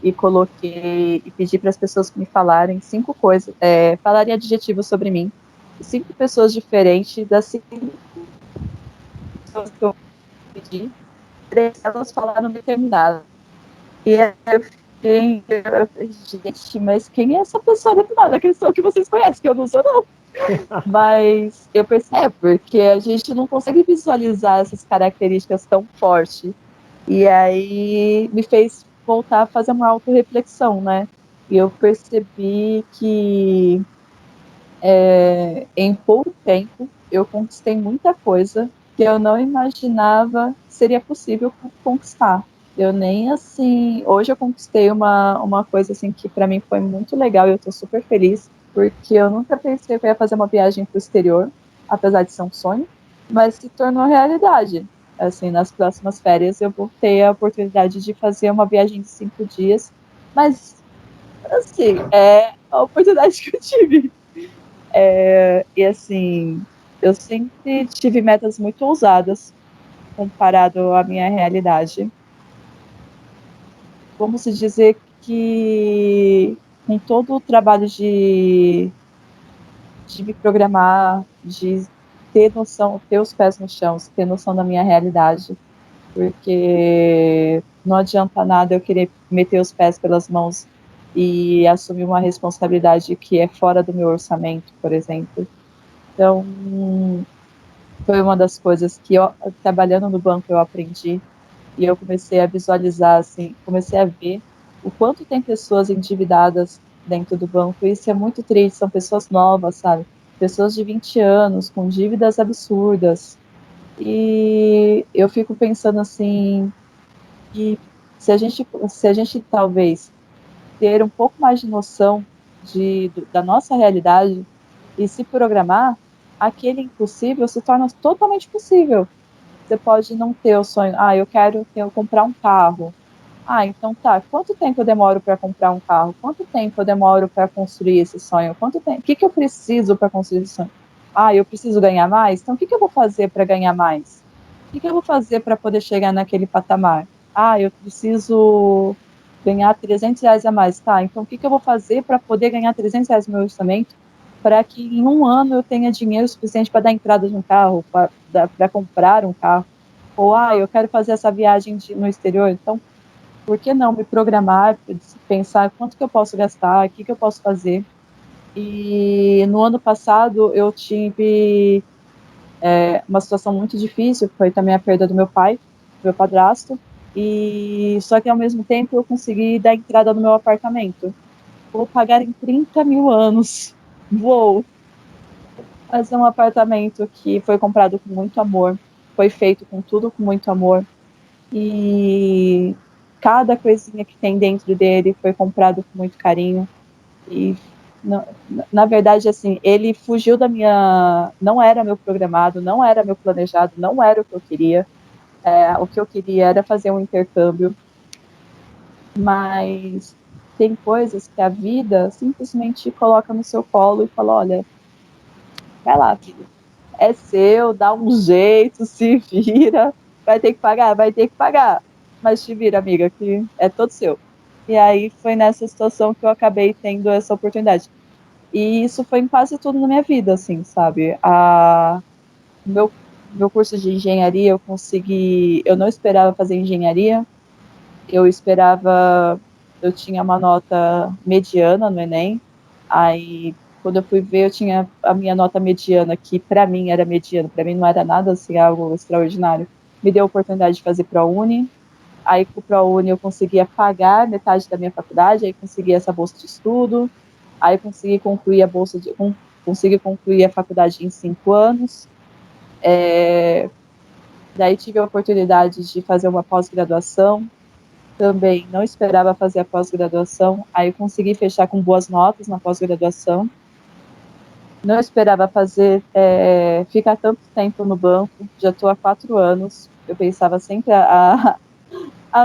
e coloquei e pedi para as pessoas me falarem 5 coisas, falarem adjetivos sobre mim. 5 pessoas diferentes das 5 pessoas que eu pedi, 3 elas falaram determinado. E eu fiquei, gente, mas quem é essa pessoa determinada? Que são que vocês conhecem, que eu não sou, não. Mas eu percebo, porque a gente não consegue visualizar essas características tão forte. E aí me fez voltar a fazer uma autorreflexão, né? E eu percebi que em pouco tempo eu conquistei muita coisa que eu não imaginava seria possível conquistar. Eu nem assim. Hoje eu conquistei uma coisa assim que para mim foi muito legal e eu estou super feliz, porque eu nunca pensei que eu ia fazer uma viagem para o exterior, apesar de ser um sonho, mas se tornou realidade. Assim, nas próximas férias eu vou ter a oportunidade de fazer uma viagem de 5 dias, mas assim, é a oportunidade que eu tive. E assim, eu sempre tive metas muito ousadas comparado à minha realidade. Vamos dizer que com todo o trabalho de me programar, de ter noção, ter os pés no chão, ter noção da minha realidade, porque não adianta nada eu querer meter os pés pelas mãos e assumir uma responsabilidade que é fora do meu orçamento, por exemplo. Então, foi uma das coisas que eu, trabalhando no banco, eu aprendi e eu comecei a visualizar, assim, comecei a ver o quanto tem pessoas endividadas dentro do banco. Isso é muito triste, são pessoas novas, sabe? Pessoas de 20 anos com dívidas absurdas. E eu fico pensando assim, que se a gente talvez ter um pouco mais de noção da nossa realidade e se programar, aquele impossível se torna totalmente possível. Você pode não ter o sonho, eu quero comprar um carro. Então tá, quanto tempo eu demoro para comprar um carro? Quanto tempo eu demoro para construir esse sonho? Quanto tempo? O que eu preciso para construir esse sonho? Eu preciso ganhar mais? Então o que eu vou fazer para ganhar mais? O que eu vou fazer para poder chegar naquele patamar? Eu preciso ganhar R$ 300 a mais, tá? Então o que eu vou fazer para poder ganhar R$ 300 no meu orçamento para que em um ano eu tenha dinheiro suficiente para dar entrada de um carro, para comprar um carro? Ou, eu quero fazer essa viagem no exterior, então por que não me programar, pensar quanto que eu posso gastar, o que eu posso fazer? E no ano passado eu tive uma situação muito difícil, foi também a perda do meu pai, meu padrasto, e só que ao mesmo tempo eu consegui dar entrada no meu apartamento. Vou pagar em 30 mil anos. Vou fazer um apartamento que foi comprado com muito amor, foi feito com tudo com muito amor, e cada coisinha que tem dentro dele foi comprado com muito carinho. E na verdade, assim, ele fugiu da minha... Não era meu programado, não era meu planejado, não era o que eu queria. O que eu queria era fazer um intercâmbio, mas tem coisas que a vida simplesmente coloca no seu colo e fala, olha, vai lá, filho, é seu, dá um jeito, se vira, vai ter que pagar, vai ter que pagar, mas te vira, amiga, que é todo seu. E aí foi nessa situação que eu acabei tendo essa oportunidade. E isso foi em quase tudo na minha vida, assim, sabe? Meu, meu curso de engenharia, eu não esperava fazer engenharia, eu tinha uma nota mediana no Enem, aí quando eu fui ver, eu tinha a minha nota mediana, que para mim era mediana, para mim não era nada assim, algo extraordinário, me deu a oportunidade de fazer ProUni, aí com o ProUni eu conseguia pagar metade da minha faculdade, aí consegui essa bolsa de estudo, aí consegui concluir a faculdade em 5 anos, daí tive a oportunidade de fazer uma pós-graduação, também não esperava fazer a pós-graduação, aí consegui fechar com boas notas na pós-graduação. Não esperava ficar tanto tempo no banco, já estou há 4 anos. Eu pensava sempre, a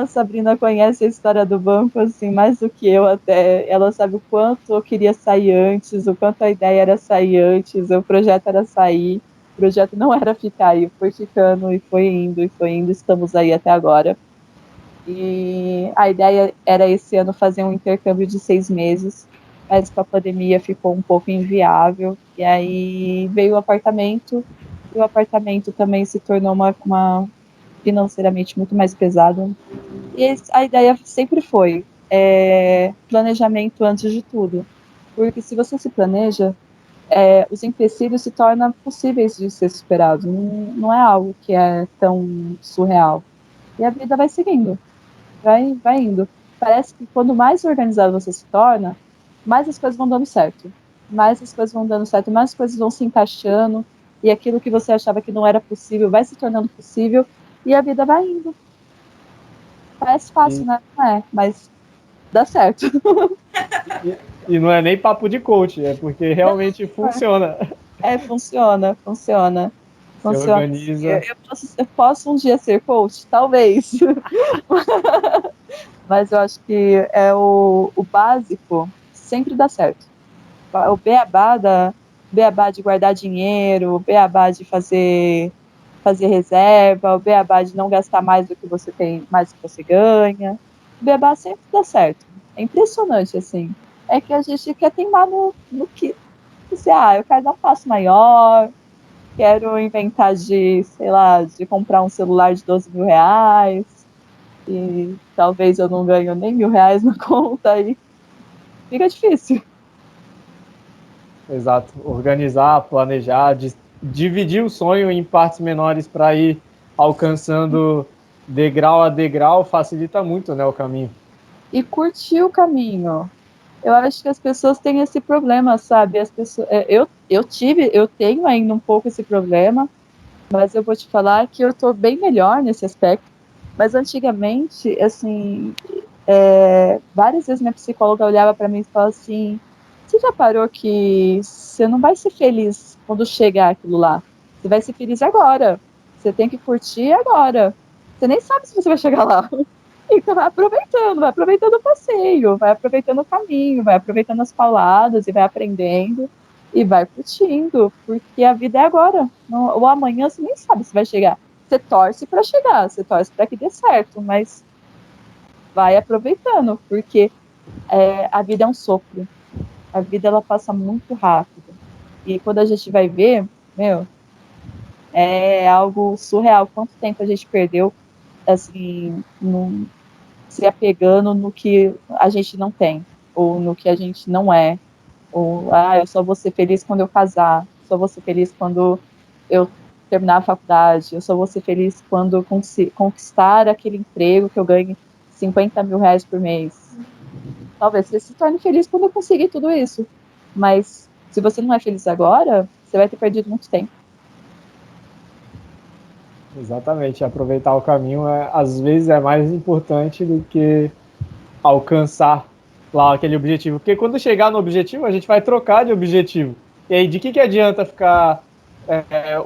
Sabrina conhece a história do banco assim mais do que eu até. Ela sabe o quanto eu queria sair antes, o quanto a ideia era sair antes, o projeto era sair. O projeto não era ficar aí, foi ficando e foi indo, estamos aí até agora. E a ideia era esse ano fazer um intercâmbio de 6 meses, mas com a pandemia ficou um pouco inviável. E aí veio o apartamento, e o apartamento também se tornou uma financeiramente muito mais pesado. E a ideia sempre foi planejamento antes de tudo. Porque se você se planeja, os empecilhos se tornam possíveis de ser superados. Não, não é algo que é tão surreal. E a vida vai seguindo. Vai indo. Parece que quando mais organizado você se torna, mais as coisas vão dando certo. Mais as coisas vão dando certo, mais as coisas vão se encaixando, e aquilo que você achava que não era possível vai se tornando possível, e a vida vai indo. Parece fácil, né? Não é, mas dá certo. E não é nem papo de coach, é porque realmente funciona. Funciona. Se organiza. Eu posso um dia ser coach? Talvez. Mas eu acho que o básico sempre dá certo. O beabá de guardar dinheiro, o beabá de fazer reserva, o beabá de não gastar mais do que você tem, mais do que você ganha. O beabá sempre dá certo. É impressionante, assim. É que a gente quer teimar no que. Eu quero dar um passo maior, quero inventar de, sei lá, de comprar um celular de 12 mil reais, e talvez eu não ganho nem R$ 1.000 na conta, e fica difícil. Exato. Organizar, planejar, dividir o sonho em partes menores para ir alcançando degrau a degrau facilita muito, né, o caminho. E curtir o caminho. Eu acho que as pessoas têm esse problema, sabe? As pessoas, eu tenho ainda um pouco esse problema, mas eu vou te falar que eu estou bem melhor nesse aspecto. Mas antigamente, assim, várias vezes minha psicóloga olhava para mim e falava assim: você já parou que você não vai ser feliz quando chegar aquilo lá? Você vai ser feliz agora. Você tem que curtir agora. Você nem sabe se você vai chegar lá. Então vai aproveitando o passeio, vai aproveitando o caminho, vai aproveitando as pauladas e vai aprendendo e vai curtindo, porque a vida é agora. O amanhã você nem sabe se vai chegar. Você torce para chegar, você torce para que dê certo, mas vai aproveitando, porque a vida é um sopro. A vida ela passa muito rápido. E quando a gente vai ver, meu, é algo surreal. Quanto tempo a gente perdeu, assim, se apegando no que a gente não tem, ou no que a gente não é, ou eu só vou ser feliz quando eu casar, só vou ser feliz quando eu terminar a faculdade, eu só vou ser feliz quando conquistar aquele emprego que eu ganhe R$ 50.000 por mês. Talvez você se torne feliz quando eu conseguir tudo isso, mas se você não é feliz agora, você vai ter perdido muito tempo. Exatamente, aproveitar o caminho às vezes é mais importante do que alcançar lá aquele objetivo. Porque quando chegar no objetivo, a gente vai trocar de objetivo. E aí, de que adianta ficar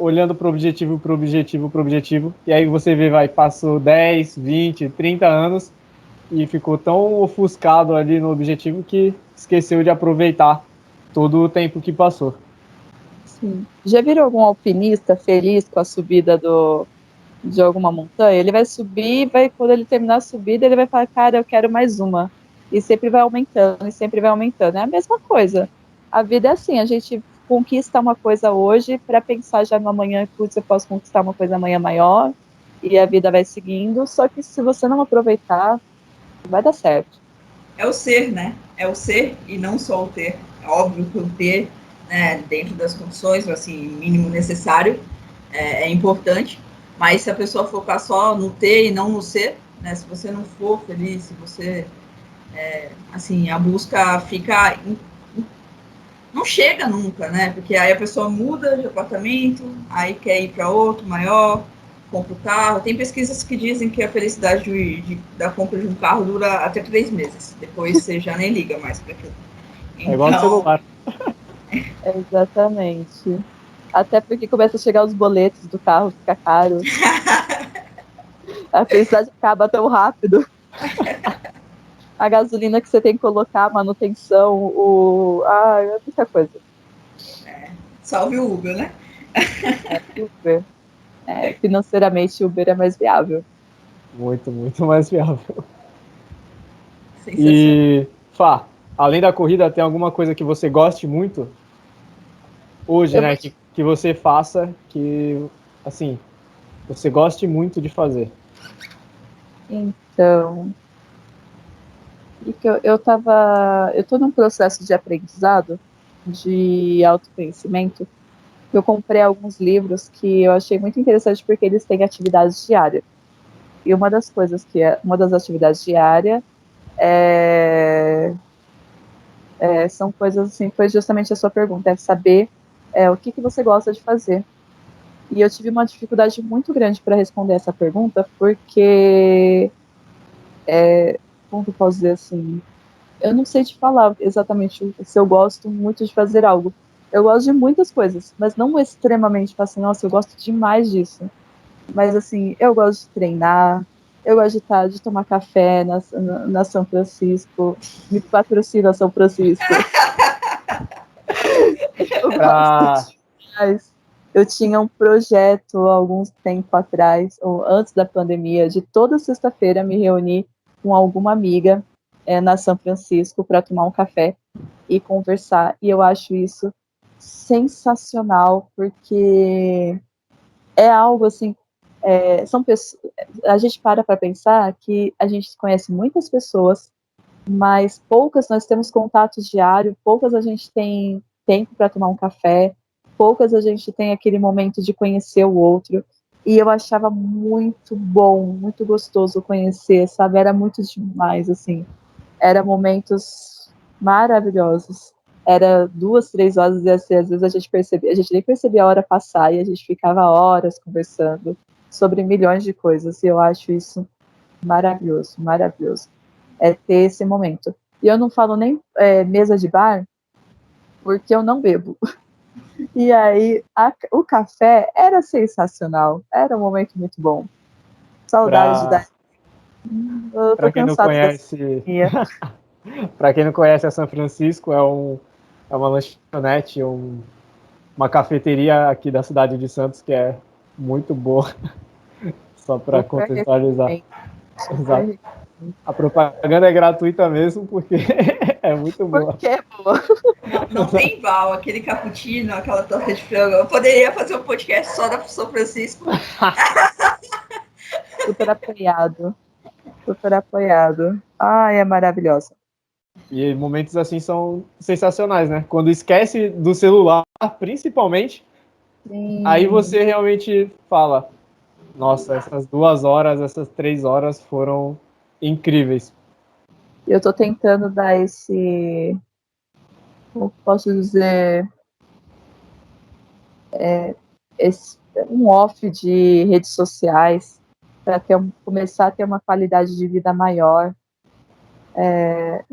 olhando para o objetivo, e aí você vê, passou 10, 20, 30 anos e ficou tão ofuscado ali no objetivo que esqueceu de aproveitar todo o tempo que passou. Sim. Já viram algum alpinista feliz com a subida de alguma montanha? Ele vai subir, quando ele terminar a subida, ele vai falar, cara, eu quero mais uma. E sempre vai aumentando, e sempre vai aumentando. É a mesma coisa. A vida é assim, a gente conquista uma coisa hoje para pensar já no amanhã, putz, eu posso conquistar uma coisa amanhã maior, e a vida vai seguindo, só que se você não aproveitar, vai dar certo. É o ser, né? É o ser e não só o ter. É óbvio que o ter, né, dentro das condições, assim, mínimo necessário, é importante, mas se a pessoa focar só no ter e não no ser, né, se você não for feliz, se você, assim, a busca fica não chega nunca, né? Porque aí a pessoa muda de apartamento, aí quer ir para outro maior, compra o carro. Tem pesquisas que dizem que a felicidade da compra de um carro dura até 3 meses. Depois você já nem liga mais para aquilo. É igual no celular. Exatamente. Até porque começa a chegar os boletos do carro, fica caro. A felicidade acaba tão rápido. A gasolina que você tem que colocar, a manutenção, é muita coisa. Salve o Uber, né? Uber. Financeiramente, Uber é mais viável. Muito, muito mais viável. Sensacional. E, Fá, além da corrida, tem alguma coisa que você goste muito hoje, né? Que você faça, que, assim, você goste muito de fazer? Então, eu tô num processo de aprendizado, de autoconhecimento. Eu comprei alguns livros que eu achei muito interessante porque eles têm atividades diárias. E uma das atividades diárias são coisas assim, foi justamente a sua pergunta, é saber o que você gosta de fazer. E eu tive uma dificuldade muito grande para responder essa pergunta, porque, como que eu posso dizer assim, eu não sei te falar exatamente se eu gosto muito de fazer algo. Eu gosto de muitas coisas, mas não extremamente, assim, nossa, eu gosto demais disso. Mas, assim, eu gosto de treinar, eu gosto de tomar café na São Francisco, me patrocina São Francisco. Eu gosto demais. Eu tinha um projeto há alguns tempo atrás, ou antes da pandemia, de toda sexta-feira me reunir com alguma amiga na São Francisco para tomar um café e conversar. E eu acho isso sensacional, porque é algo assim. São pessoas, a gente para pensar que a gente conhece muitas pessoas, mas poucas nós temos contato diário, poucas a gente tem tempo para tomar um café, poucas a gente tem aquele momento de conhecer o outro. E eu achava muito bom, muito gostoso conhecer, sabe? Era muito demais, assim. Era momentos maravilhosos. Era 2, 3 horas e assim, às vezes a gente nem percebia a hora passar e a gente ficava horas conversando sobre milhões de coisas. E eu acho isso maravilhoso, maravilhoso. É ter esse momento. E eu não falo nem mesa de bar, porque eu não bebo. E aí, o café era sensacional. Era um momento muito bom. Saudade de dar. Eu tô Para quem não cansada dessa conhece, companhia. para quem não conhece a São Francisco, é uma lanchonete, uma cafeteria aqui da cidade de Santos que é muito boa, só para Super contextualizar. recomendo. Exato. A propaganda é gratuita mesmo, porque é muito boa. Porque é boa. Não tem igual aquele cappuccino, aquela torta de frango. Eu poderia fazer um podcast só da São Francisco. Super apoiado. Super apoiado. Ai, é maravilhosa. E momentos assim são sensacionais, né? Quando esquece do celular, principalmente, aí você realmente fala: nossa, essas 2 horas, essas 3 horas foram incríveis. Eu tô tentando dar como posso dizer, um off de redes sociais para começar a ter uma qualidade de vida maior.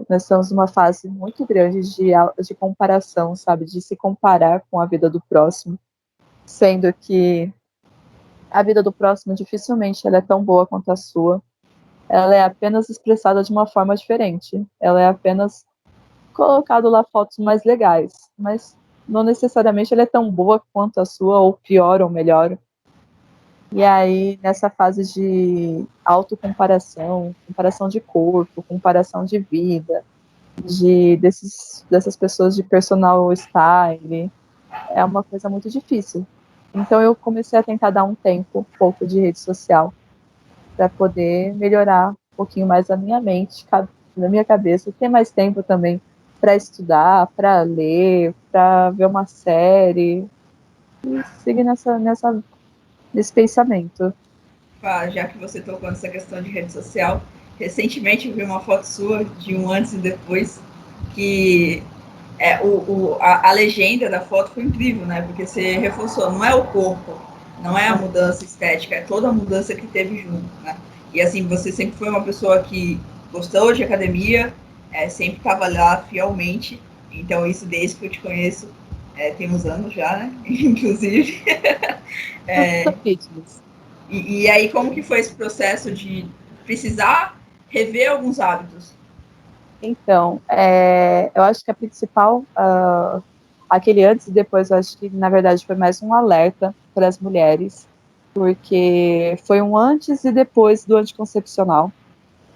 Nós estamos numa fase muito grande de comparação, sabe? De se comparar com a vida do próximo, sendo que a vida do próximo dificilmente ela é tão boa quanto a sua. ela é apenas expressada de uma forma diferente. Ela é apenas colocado lá fotos mais legais, mas não necessariamente ela é tão boa quanto a sua, ou pior, ou melhor. E aí, nessa fase de autocomparação, comparação de corpo, comparação de vida, dessas pessoas de personal style, é uma coisa muito difícil. Então eu comecei a tentar dar um pouco de rede social, para poder melhorar um pouquinho mais a minha mente, na minha cabeça, ter mais tempo também para estudar, para ler, para ver uma série e seguir nesse pensamento. Já que você tocou nessa questão de rede social, recentemente eu vi uma foto sua de um antes e depois, que a legenda da foto foi incrível, né? Porque você reforçou, não é o corpo, não é a mudança estética, é toda a mudança que teve junto, né? E assim, você sempre foi uma pessoa que gostou de academia, sempre estava lá fielmente, então isso desde que eu te conheço, tem uns anos já, né? Inclusive. E aí, como que foi esse processo de precisar rever alguns hábitos? Então, eu acho que a principal, aquele antes e depois, eu acho que, na verdade, foi mais um alerta para as mulheres, porque foi um antes e depois do anticoncepcional,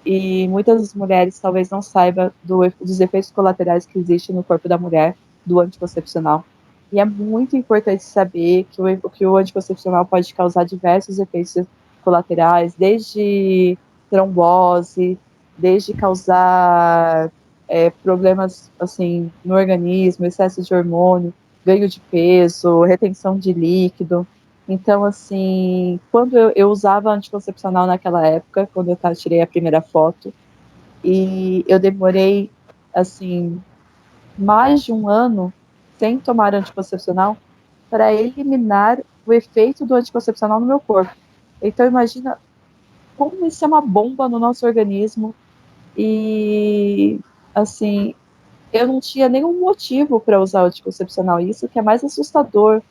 e muitas mulheres talvez não saibam dos efeitos colaterais que existem no corpo da mulher do anticoncepcional. E é muito importante saber que o anticoncepcional pode causar diversos efeitos colaterais, desde trombose, desde causar problemas assim no organismo, excesso de hormônio, ganho de peso, retenção de líquido. Então, assim, quando eu usava anticoncepcional naquela época, quando eu tirei a primeira foto, e eu demorei, assim, mais de um ano sem tomar anticoncepcional para eliminar o efeito do anticoncepcional no meu corpo. Então, imagina como isso é uma bomba no nosso organismo e, assim, eu não tinha nenhum motivo para usar o anticoncepcional. Isso que é mais assustador,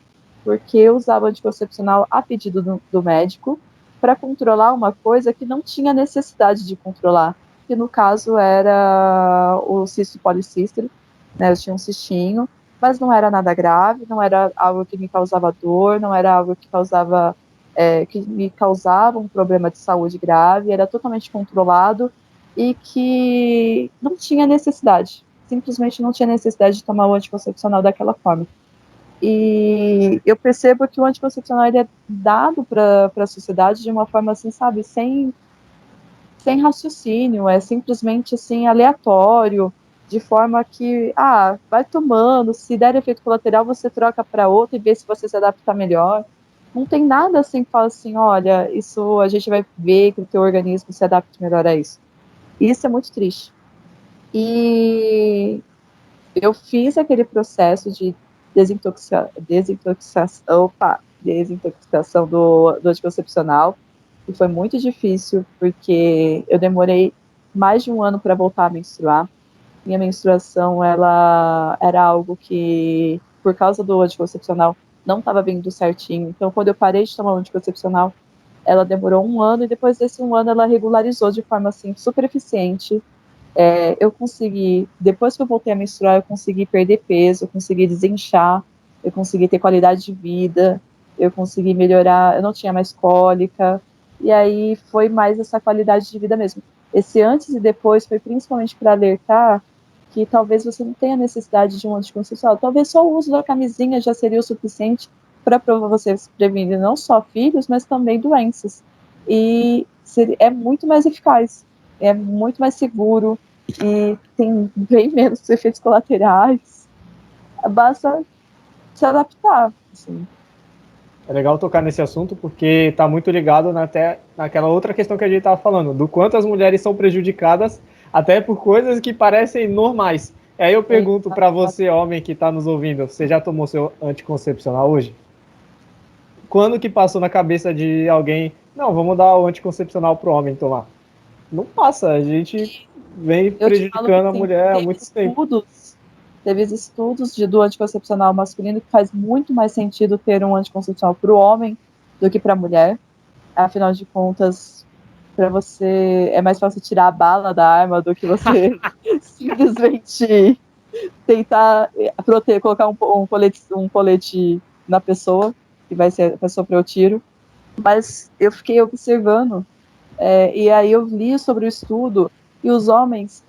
porque eu usava anticoncepcional a pedido do médico para controlar uma coisa que não tinha necessidade de controlar, que no caso era o cisto policístico, né? Eu tinha um cistinho, mas não era nada grave, não era algo que me causava dor, não era algo que me causava um problema de saúde grave, era totalmente controlado e que não tinha necessidade, simplesmente não tinha necessidade de tomar o anticoncepcional daquela forma. E eu percebo que o anticoncepcional ele é dado para a sociedade de uma forma assim, sabe, sem raciocínio, é simplesmente assim aleatório, de forma que, vai tomando, se der efeito colateral você troca para outra e vê se você se adapta melhor. Não tem nada assim que fala assim, olha, isso a gente vai ver que o teu organismo se adapte melhor a isso. Isso é muito triste. E eu fiz aquele processo de desintoxicação do anticoncepcional, e foi muito difícil, porque eu demorei mais de um ano para voltar a menstruar. Minha menstruação, ela era algo que, por causa do anticoncepcional, não estava vindo certinho. Então, quando eu parei de tomar o anticoncepcional, ela demorou um ano, e depois desse um ano ela regularizou de forma, assim, super eficiente. Eu consegui, depois que eu voltei a menstruar, eu consegui perder peso, eu consegui desinchar, eu consegui ter qualidade de vida, eu consegui melhorar, eu não tinha mais cólica, e aí foi mais essa qualidade de vida mesmo. Esse antes e depois foi principalmente para alertar que talvez você não tenha necessidade de um anticoncepcional, talvez só o uso da camisinha já seria o suficiente para você prevenir não só filhos, mas também doenças. E é muito mais eficaz, é muito mais seguro, e tem bem menos efeitos colaterais. Basta se adaptar. Assim. É legal tocar nesse assunto porque está muito ligado até naquela outra questão que a gente estava falando, do quanto as mulheres são prejudicadas até por coisas que parecem normais. E aí eu pergunto para você, homem que está nos ouvindo, você já tomou seu anticoncepcional hoje? Quando que passou na cabeça de alguém, não, vamos dar o anticoncepcional pro homem tomar? Não passa, a gente vem prejudicando a mulher há muito tempo. Teve estudos do anticoncepcional masculino que faz muito mais sentido ter um anticoncepcional para o homem do que para a mulher. Afinal de contas, para você é mais fácil tirar a bala da arma do que você simplesmente tentar colocar um colete na pessoa que vai sofrer o tiro. Mas eu fiquei observando, e aí eu li sobre o estudo, e os homens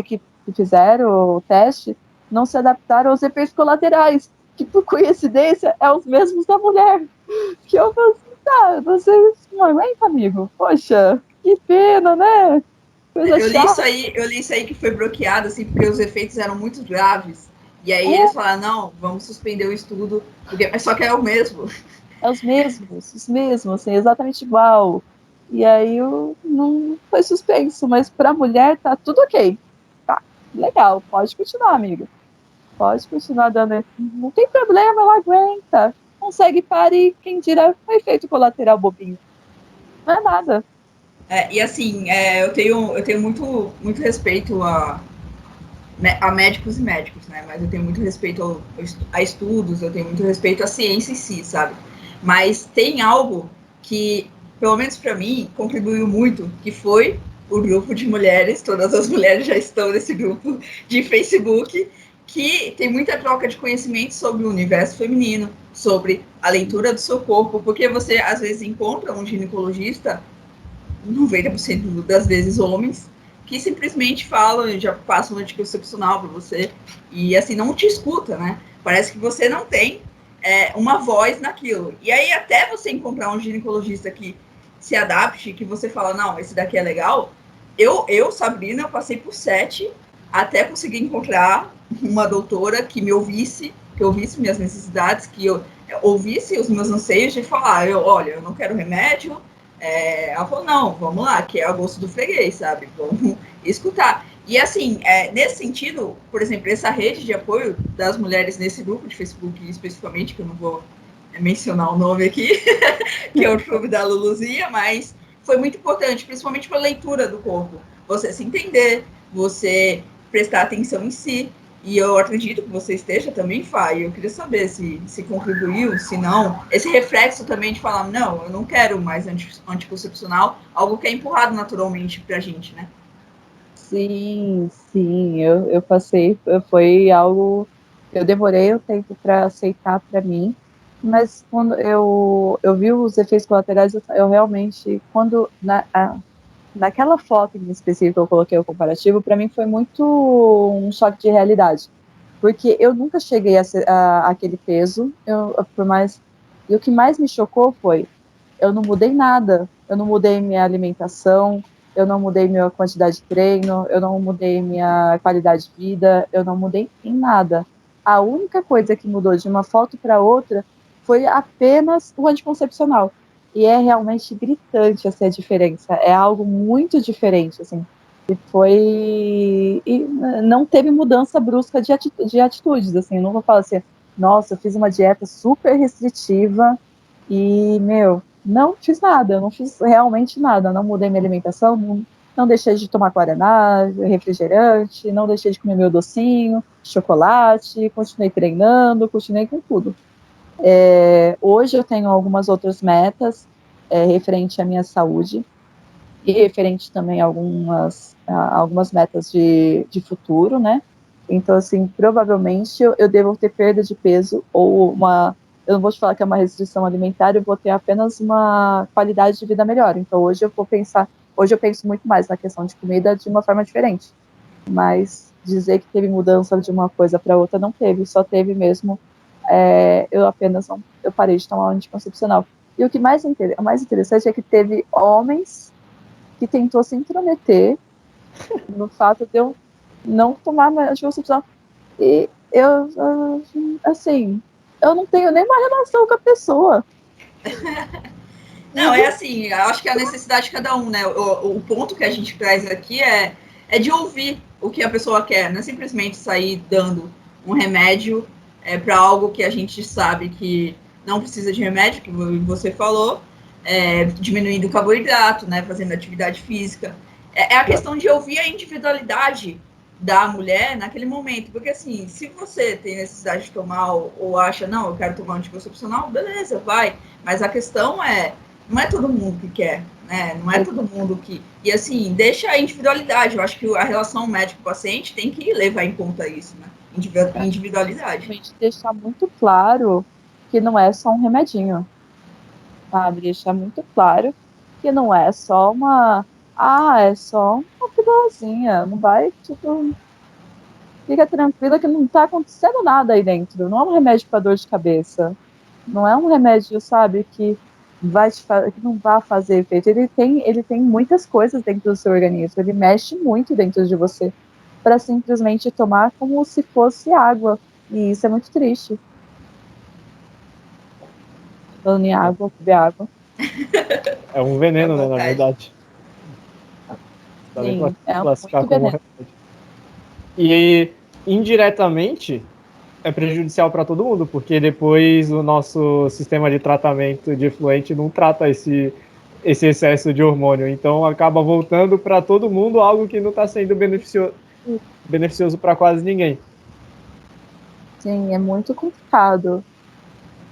que fizeram o teste não se adaptaram aos efeitos colaterais, que por coincidência é os mesmos da mulher. Que eu falei assim, tá, você não aguenta, amigo? Poxa, que pena, né? Coisa Eu li chata. isso aí que foi bloqueado, assim, porque os efeitos eram muito graves. E aí eles falaram, não, vamos suspender o estudo, mas só que é o mesmo. É os mesmos, assim, exatamente igual. E aí não foi suspenso, mas pra mulher tá tudo ok. Tá, legal, pode continuar, amigo. Pode continuar dando. Não tem problema, ela aguenta. Consegue parir, quem dirá um efeito colateral bobinho. Não é nada. E assim, eu tenho muito respeito a médicos e médicos, né? Mas eu tenho muito respeito a estudos, eu tenho muito respeito à ciência em si, sabe? Mas tem algo que, pelo menos para mim, contribuiu muito, que foi o grupo de mulheres, todas as mulheres já estão nesse grupo de Facebook, que tem muita troca de conhecimento sobre o universo feminino, sobre a leitura do seu corpo, porque você às vezes encontra um ginecologista, 90% das vezes homens, que simplesmente falam, já passam um anticoncepcional para você e assim não te escuta, né? Parece que você não tem uma voz naquilo. E aí até você encontrar um ginecologista que se adapte, que você fala, não, esse daqui é legal. Sabrina, eu passei por 7 até conseguir encontrar uma doutora que me ouvisse, que ouvisse minhas necessidades, que eu ouvisse os meus anseios de falar, olha, eu não quero remédio, ela falou, não, vamos lá, que é a gosto do freguês, sabe? Vamos escutar. E assim, nesse sentido, por exemplo, essa rede de apoio das mulheres nesse grupo de Facebook, especificamente, que eu não vou mencionar o nome aqui, que é o clube da Luluzinha, mas foi muito importante, principalmente para a leitura do corpo. Você se entender, você prestar atenção em si. E eu acredito que você esteja também, Fá, e eu queria saber se contribuiu, se não. Esse reflexo também de falar, não, eu não quero mais anticoncepcional, algo que é empurrado naturalmente pra gente, né? Sim, eu passei, foi algo, eu demorei um tempo para aceitar para mim, mas quando eu vi os efeitos colaterais, eu realmente, naquela foto em específico eu coloquei o comparativo, para mim foi muito um choque de realidade, porque eu nunca cheguei aquele peso, e o que mais me chocou foi, eu não mudei nada, eu não mudei minha alimentação, eu não mudei minha quantidade de treino, eu não mudei minha qualidade de vida, eu não mudei em nada. A única coisa que mudou de uma foto para outra foi apenas o anticoncepcional. E é realmente gritante assim, a diferença. É algo muito diferente, assim. E não teve mudança brusca de atitudes, assim. Eu não vou falar assim, nossa, eu fiz uma dieta super restritiva e, não fiz nada, eu não fiz realmente nada, não mudei minha alimentação, não deixei de tomar guaraná, refrigerante, não deixei de comer meu docinho, chocolate, continuei treinando, continuei com tudo. Hoje eu tenho algumas outras metas referente à minha saúde e referente também a algumas metas de futuro, né? Então, assim, provavelmente eu devo ter perda de peso ou eu não vou te falar que é uma restrição alimentar, eu vou ter apenas uma qualidade de vida melhor. Então, hoje eu penso muito mais na questão de comida de uma forma diferente. Mas dizer que teve mudança de uma coisa para outra não teve, só teve mesmo eu parei de tomar um anticoncepcional. E o mais interessante é que teve homens que tentou se intrometer no fato de eu não tomar anticoncepcional. E assim, eu não tenho nem uma relação com a pessoa. Não, é assim, eu acho que é a necessidade de cada um, né? O ponto que a gente traz aqui é de ouvir o que a pessoa quer, não é simplesmente sair dando um remédio para algo que a gente sabe que não precisa de remédio, que você falou, diminuindo o carboidrato, né? Fazendo atividade física. É a questão de ouvir a individualidade da mulher naquele momento, porque assim, se você tem necessidade de tomar ou acha, não, eu quero tomar um anticoncepcional, beleza, vai, mas a questão não é todo mundo que quer, né? Não é todo mundo que... E assim, deixa a individualidade. Eu acho que a relação médico-paciente tem que levar em conta isso, né? Individualidade. A gente deixar muito claro que não é só um remedinho, sabe? Deixar muito claro que não é só é só uma pílulazinha. Não vai, tipo... Fica tranquila que não tá acontecendo nada aí dentro. Não é um remédio para dor de cabeça. Não é um remédio, sabe, que que não vai fazer efeito. Ele tem muitas coisas dentro do seu organismo. Ele mexe muito dentro de você para simplesmente tomar como se fosse água. E isso é muito triste. Falando em água, beber água. É um veneno, né, na verdade. Sim, é classificar muito como veneno. remédio. E indiretamente é prejudicial para todo mundo, porque depois o nosso sistema de tratamento de efluente não trata esse excesso de hormônio. Então acaba voltando para todo mundo algo que não está sendo beneficioso para quase ninguém. Sim, é muito complicado.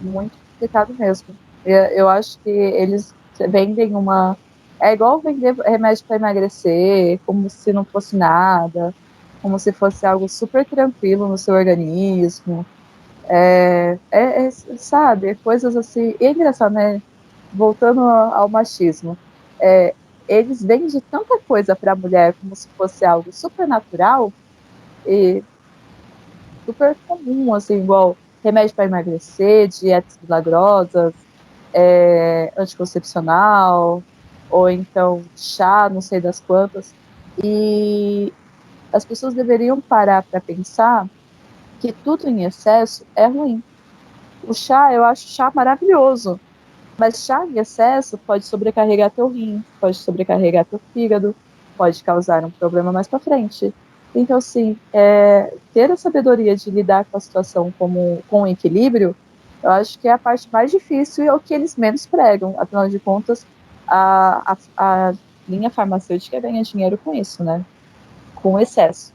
Muito complicado mesmo. Eu acho que eles vendem uma. É igual vender remédio para emagrecer, como se não fosse nada, como se fosse algo super tranquilo no seu organismo. Sabe, coisas assim. E é engraçado, né? Voltando ao machismo. É, eles vendem tanta coisa para a mulher como se fosse algo super natural e super comum, assim, igual remédio para emagrecer, dietas milagrosas, anticoncepcional, ou então chá, não sei das quantas. E as pessoas deveriam parar para pensar que tudo em excesso é ruim. O chá, eu acho chá maravilhoso, mas chá em excesso pode sobrecarregar teu rim, pode sobrecarregar teu fígado, pode causar um problema mais para frente. Então, assim, ter a sabedoria de lidar com a situação com equilíbrio, eu acho que é a parte mais difícil e é o que eles menos pregam. Afinal de contas, a linha farmacêutica ganha dinheiro com isso, né? Com excesso.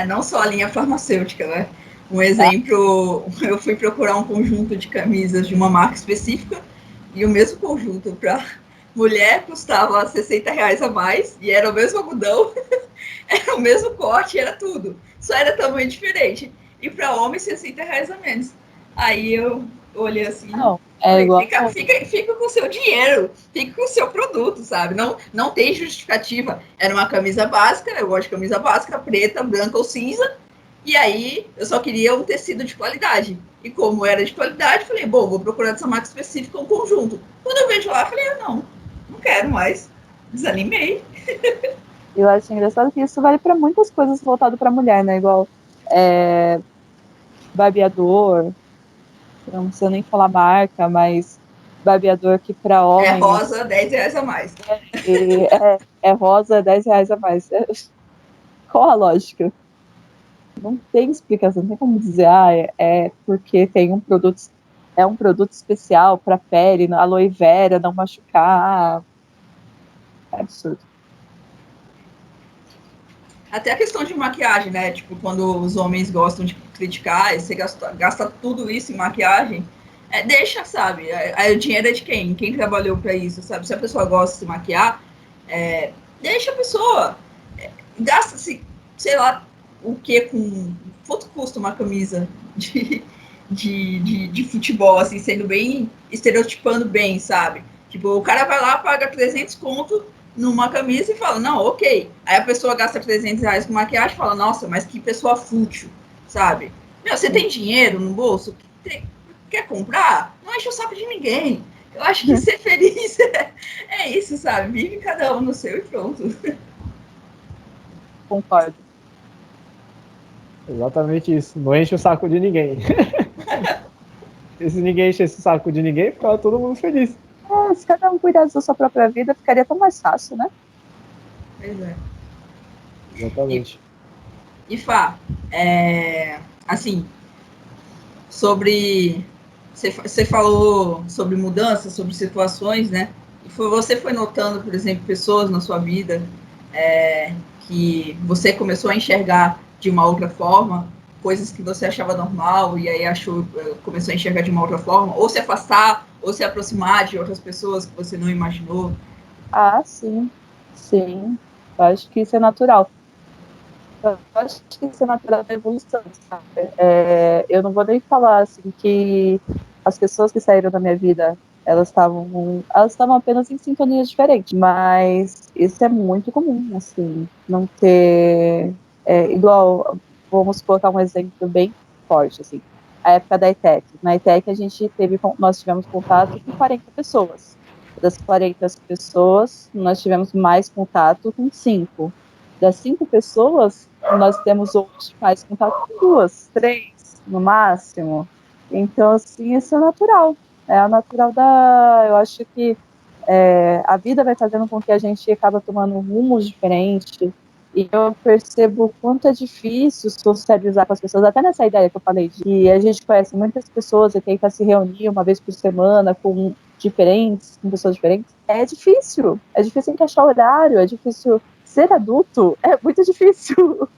Não só a linha farmacêutica, né? Um exemplo, eu fui procurar um conjunto de camisas de uma marca específica e o mesmo conjunto para mulher custava R$60 a mais e era o mesmo algodão, era o mesmo corte, era tudo. Só era tamanho diferente. E para homem, R$60 a menos. Aí eu olhei assim, Não, falei, igual. fica com o seu dinheiro, fica com o seu produto, sabe? Não tem justificativa. Era uma camisa básica, eu gosto de camisa básica, preta, branca ou cinza. E aí eu só queria um tecido de qualidade. E como era de qualidade, falei, bom, vou procurar dessa marca específica um conjunto. Quando eu vejo lá, falei, não quero mais. Desanimei. Eu acho engraçado que isso vale para muitas coisas voltado para mulher, né? Igual barbeador, não precisa nem falar marca, mas barbeador que para É homem rosa, R$10 a mais. é rosa, R$10 a mais. Qual a lógica? Não tem explicação, não tem como dizer, porque tem um produto especial para pele, aloe vera, não machucar. É absurdo. Até a questão de maquiagem, né? Tipo, quando os homens gostam de criticar, e você gasta tudo isso em maquiagem, deixa, sabe? Aí o dinheiro é de quem? Quem trabalhou para isso, sabe? Se a pessoa gosta de se maquiar, deixa a pessoa. Gasta-se, sei lá, o que com. Quanto custa uma camisa de futebol, assim, sendo bem. Estereotipando bem, sabe? Tipo, o cara vai lá, paga 300 conto numa camisa e fala, não, ok. Aí a pessoa gasta R$300 com maquiagem e fala, nossa, mas que pessoa fútil, sabe? Meu, você tem dinheiro no bolso? Quer comprar? Não enche o saco de ninguém. Eu acho que ser feliz é isso, sabe? Vive cada um no seu e pronto. Concordo. Exatamente isso. Não enche o saco de ninguém. Se ninguém enchesse o saco de ninguém, ficava todo mundo feliz. Se cada um cuidasse da sua própria vida, ficaria tão mais fácil, né? Pois é. Exatamente. E Fá, assim, sobre. Você falou sobre mudanças, sobre situações, né? E você foi notando, por exemplo, pessoas na sua vida que você começou a enxergar de uma outra forma, coisas que você achava normal e aí começou a enxergar de uma outra forma, ou se afastar, ou se aproximar de outras pessoas que você não imaginou. Ah, sim, sim. Eu acho que isso é natural. Eu acho que isso é natural da evolução, sabe? Eu não vou nem falar assim que as pessoas que saíram da minha vida elas estavam apenas em sintonias diferentes, mas isso é muito comum, assim, não ter igual, vamos colocar um exemplo bem forte, assim, a época da ETEC. Na ETEC nós tivemos contato com 40 pessoas. Das 40 pessoas, nós tivemos mais contato com 5. Das 5 pessoas, nós temos hoje mais contato com 2, 3, no máximo. Então, assim, isso é natural. É a natural da. Eu acho que a vida vai fazendo com que a gente acaba tomando rumos diferentes. E eu percebo o quanto é difícil socializar com as pessoas, até nessa ideia que eu falei, de que a gente conhece muitas pessoas e tenta se reunir uma vez por semana com pessoas diferentes. É difícil encaixar horário, é difícil ser adulto, é muito difícil.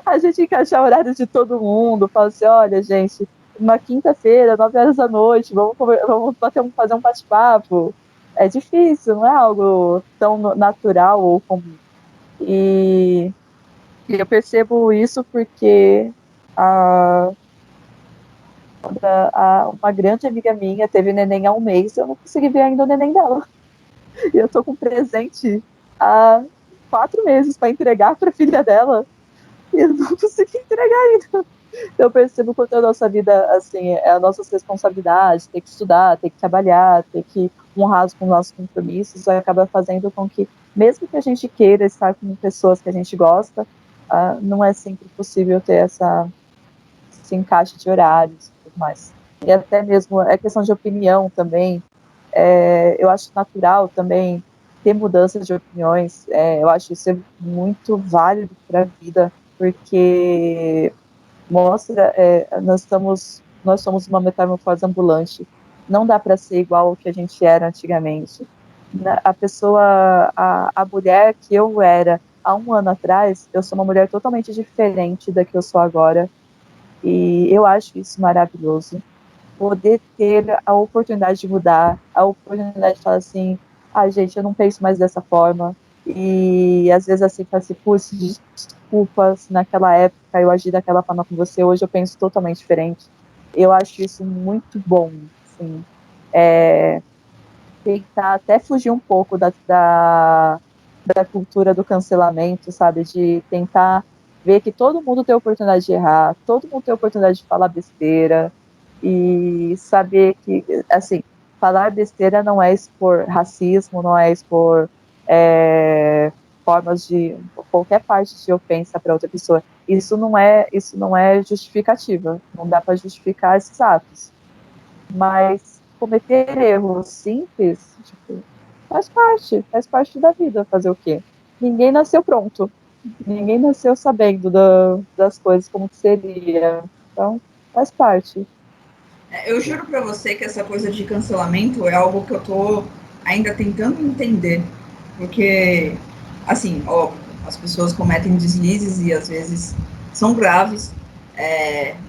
A gente encaixar o horário de todo mundo, falar assim, olha, gente, uma quinta-feira, 9 horas da noite, vamos fazer um bate-papo. É difícil, não é algo tão natural ou comum. E eu percebo isso porque a, uma grande amiga minha teve neném há um mês e eu não consegui ver ainda o neném dela. E eu tô com presente há 4 meses para entregar para a filha dela e eu não consegui entregar ainda. Eu percebo quanto a nossa vida, assim, é as nossas responsabilidades, ter que estudar, ter que trabalhar, ter que honrar com nossos compromissos, acaba fazendo com que, mesmo que a gente queira estar com pessoas que a gente gosta, não é sempre possível ter esse encaixe de horários e tudo mais. E até mesmo é questão de opinião também. Eu acho natural também ter mudanças de opiniões. Eu acho isso muito válido para a vida, porque mostra, nós somos uma metamorfose ambulante. Não dá para ser igual ao que a gente era antigamente. A mulher que eu era há um ano atrás, eu sou uma mulher totalmente diferente da que eu sou agora. E eu acho isso maravilhoso. Poder ter a oportunidade de mudar, a oportunidade de falar assim, gente, eu não penso mais dessa forma. E às vezes assim, fala assim, putz, desculpas, naquela época eu agi daquela forma com você, hoje eu penso totalmente diferente. Eu acho isso muito bom, assim. Tentar até fugir um pouco da cultura do cancelamento, sabe? De tentar ver que todo mundo tem a oportunidade de errar, todo mundo tem a oportunidade de falar besteira, e saber que, assim, falar besteira não é expor racismo, não é expor formas de qualquer parte de ofensa para outra pessoa. Isso não é justificativa. Não dá para justificar esses atos. Mas cometer erros simples, tipo, faz parte da vida. Fazer o quê? Ninguém nasceu pronto. Ninguém nasceu sabendo das coisas como que seria. Então, faz parte. Eu juro pra você que essa coisa de cancelamento é algo que eu tô ainda tentando entender. Porque, assim, óbvio, as pessoas cometem deslizes e às vezes são graves,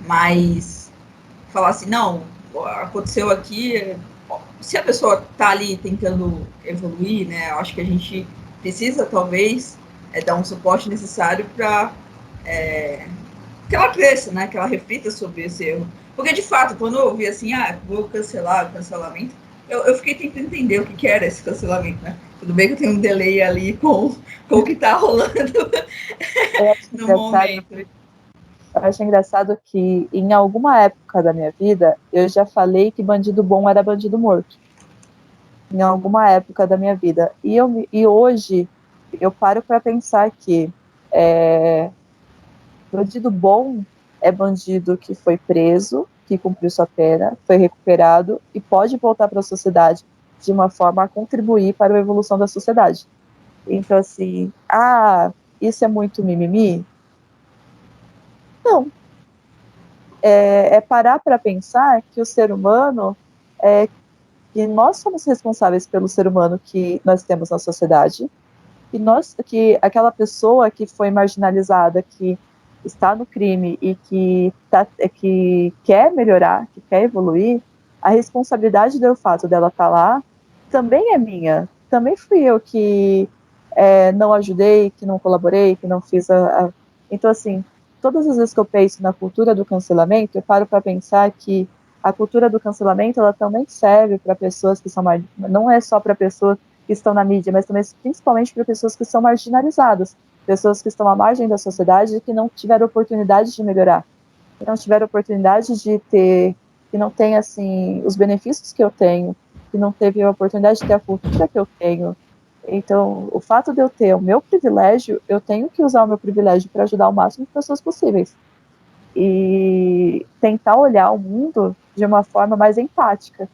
mas falar assim, não, aconteceu aqui. Se a pessoa tá ali tentando evoluir, né, eu acho que a gente precisa, talvez, dar um suporte necessário para que ela cresça, né? Que ela reflita sobre esse erro. Porque, de fato, quando eu ouvi assim, vou cancelar o cancelamento, eu fiquei tentando entender o que era esse cancelamento, né? Tudo bem que eu tenho um delay ali com o que tá rolando Eu acho no engraçado, momento. eu acho engraçado que em alguma época da minha vida eu já falei que bandido bom era bandido morto. Em alguma época da minha vida. E hoje eu paro para pensar que bandido bom é bandido que foi preso, que cumpriu sua pena, foi recuperado e pode voltar para a sociedade de uma forma a contribuir para a evolução da sociedade. Então, assim, isso é muito mimimi? Não. É parar para pensar que o ser humano, que nós somos responsáveis pelo ser humano que nós temos na sociedade, que aquela pessoa que foi marginalizada, que está no crime e que quer melhorar, que quer evoluir, a responsabilidade do fato dela estar lá também é minha. também fui eu que não ajudei, que não colaborei, que não fiz Então, assim, todas as vezes que eu penso na cultura do cancelamento, eu paro para pensar que a cultura do cancelamento, ela também serve para pessoas que são não é só para pessoas que estão na mídia, mas também principalmente para pessoas que são marginalizadas, pessoas que estão à margem da sociedade e que não tiveram oportunidade de melhorar, que não tiveram oportunidade de ter, que não tem, assim, os benefícios que eu tenho, que não teve a oportunidade de ter a cultura que eu tenho. Então, o fato de eu ter o meu privilégio, eu tenho que usar o meu privilégio para ajudar o máximo de pessoas possíveis. E tentar olhar o mundo de uma forma mais empática.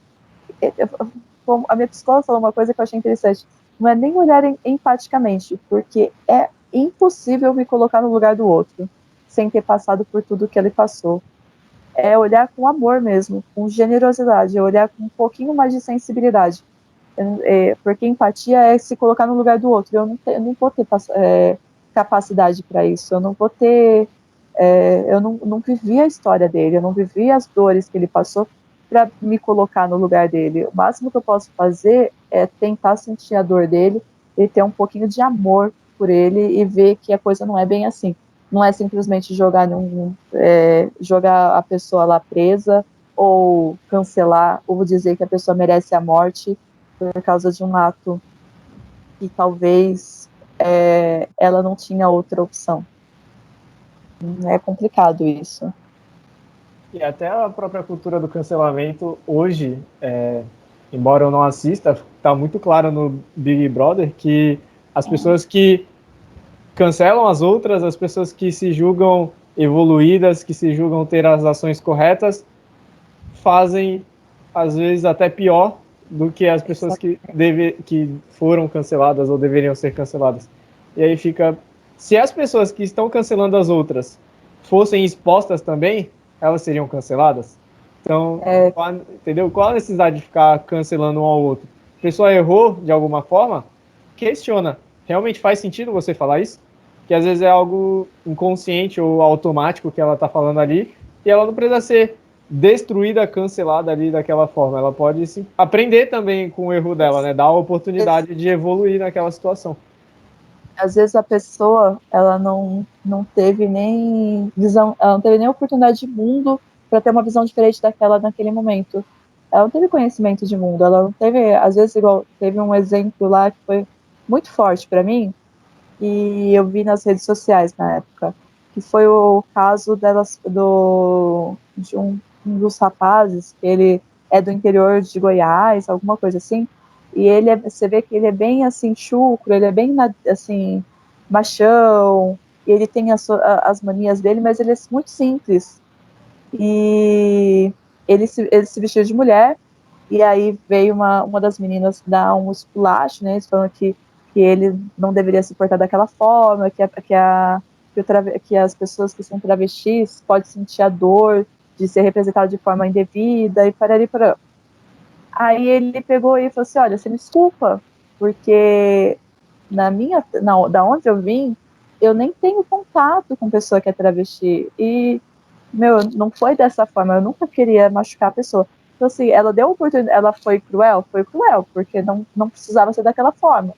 A minha psicóloga falou uma coisa que eu achei interessante. Não é nem olhar empaticamente, porque é impossível me colocar no lugar do outro, sem ter passado por tudo que ele passou. É olhar com amor mesmo, com generosidade, é olhar com um pouquinho mais de sensibilidade. Porque empatia é se colocar no lugar do outro. Eu não vou ter capacidade para isso. Eu não vou ter. Eu não vivi a história dele, eu não vivi as dores que ele passou para me colocar no lugar dele. O máximo que eu posso fazer é tentar sentir a dor dele e ter um pouquinho de amor por ele e ver que a coisa não é bem assim. Não é simplesmente jogar a pessoa lá presa ou cancelar ou dizer que a pessoa merece a morte por causa de um ato que talvez ela não tinha outra opção. É complicado isso. E até a própria cultura do cancelamento hoje, embora eu não assista, está muito claro no Big Brother que as pessoas que cancelam as outras, as pessoas que se julgam evoluídas, que se julgam ter as ações corretas, fazem, às vezes, até pior do que as pessoas que foram canceladas ou deveriam ser canceladas. E aí fica... Se as pessoas que estão cancelando as outras fossem expostas também, elas seriam canceladas? Então, entendeu? Qual a necessidade de ficar cancelando um ao outro? A pessoa errou de alguma forma? Questiona. Realmente faz sentido você falar isso? Que às vezes é algo inconsciente ou automático que ela está falando ali, e ela não precisa ser destruída, cancelada ali daquela forma. Ela pode sim, aprender também com o erro dela, né? Dar a oportunidade de evoluir naquela situação. Às vezes a pessoa, ela não teve nem visão, ela não teve nem oportunidade de mundo para ter uma visão diferente daquela naquele momento. Ela não teve conhecimento de mundo, ela não teve, às vezes, igual, teve um exemplo lá que foi muito forte para mim, e eu vi nas redes sociais na época, que foi o caso de um dos rapazes, que ele é do interior de Goiás, alguma coisa assim, e você vê que ele é bem assim chucro, ele é bem assim machão, e ele tem as manias dele, mas ele é muito simples. E ele se vestiu de mulher, e aí veio uma das meninas dar um esculacho, né, falando que ele não deveria se portar daquela forma, que as pessoas que são travestis podem sentir a dor de ser representado de forma indevida, e parari. Aí ele pegou e falou assim, olha, você me desculpa, porque da onde eu vim, eu nem tenho contato com pessoa que é travesti, e, não foi dessa forma, eu nunca queria machucar a pessoa. Então, assim, ela deu oportunidade, ela foi cruel, porque não precisava ser daquela forma.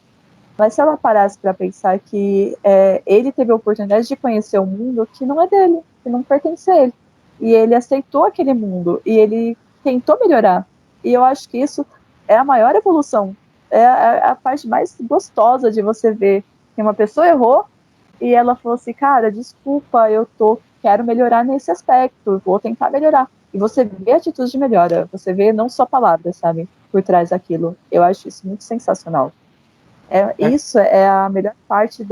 Mas se ela parasse para pensar que ele teve a oportunidade de conhecer um mundo que não é dele, que não pertence a ele, e ele aceitou aquele mundo, e ele tentou melhorar. E eu acho que isso é a maior evolução, é a parte mais gostosa de você ver que uma pessoa errou e ela falou assim, cara, desculpa, quero melhorar nesse aspecto, vou tentar melhorar. E você vê atitude de melhora, você vê não só palavras, sabe, por trás daquilo. Eu acho isso muito sensacional. Isso é a melhor parte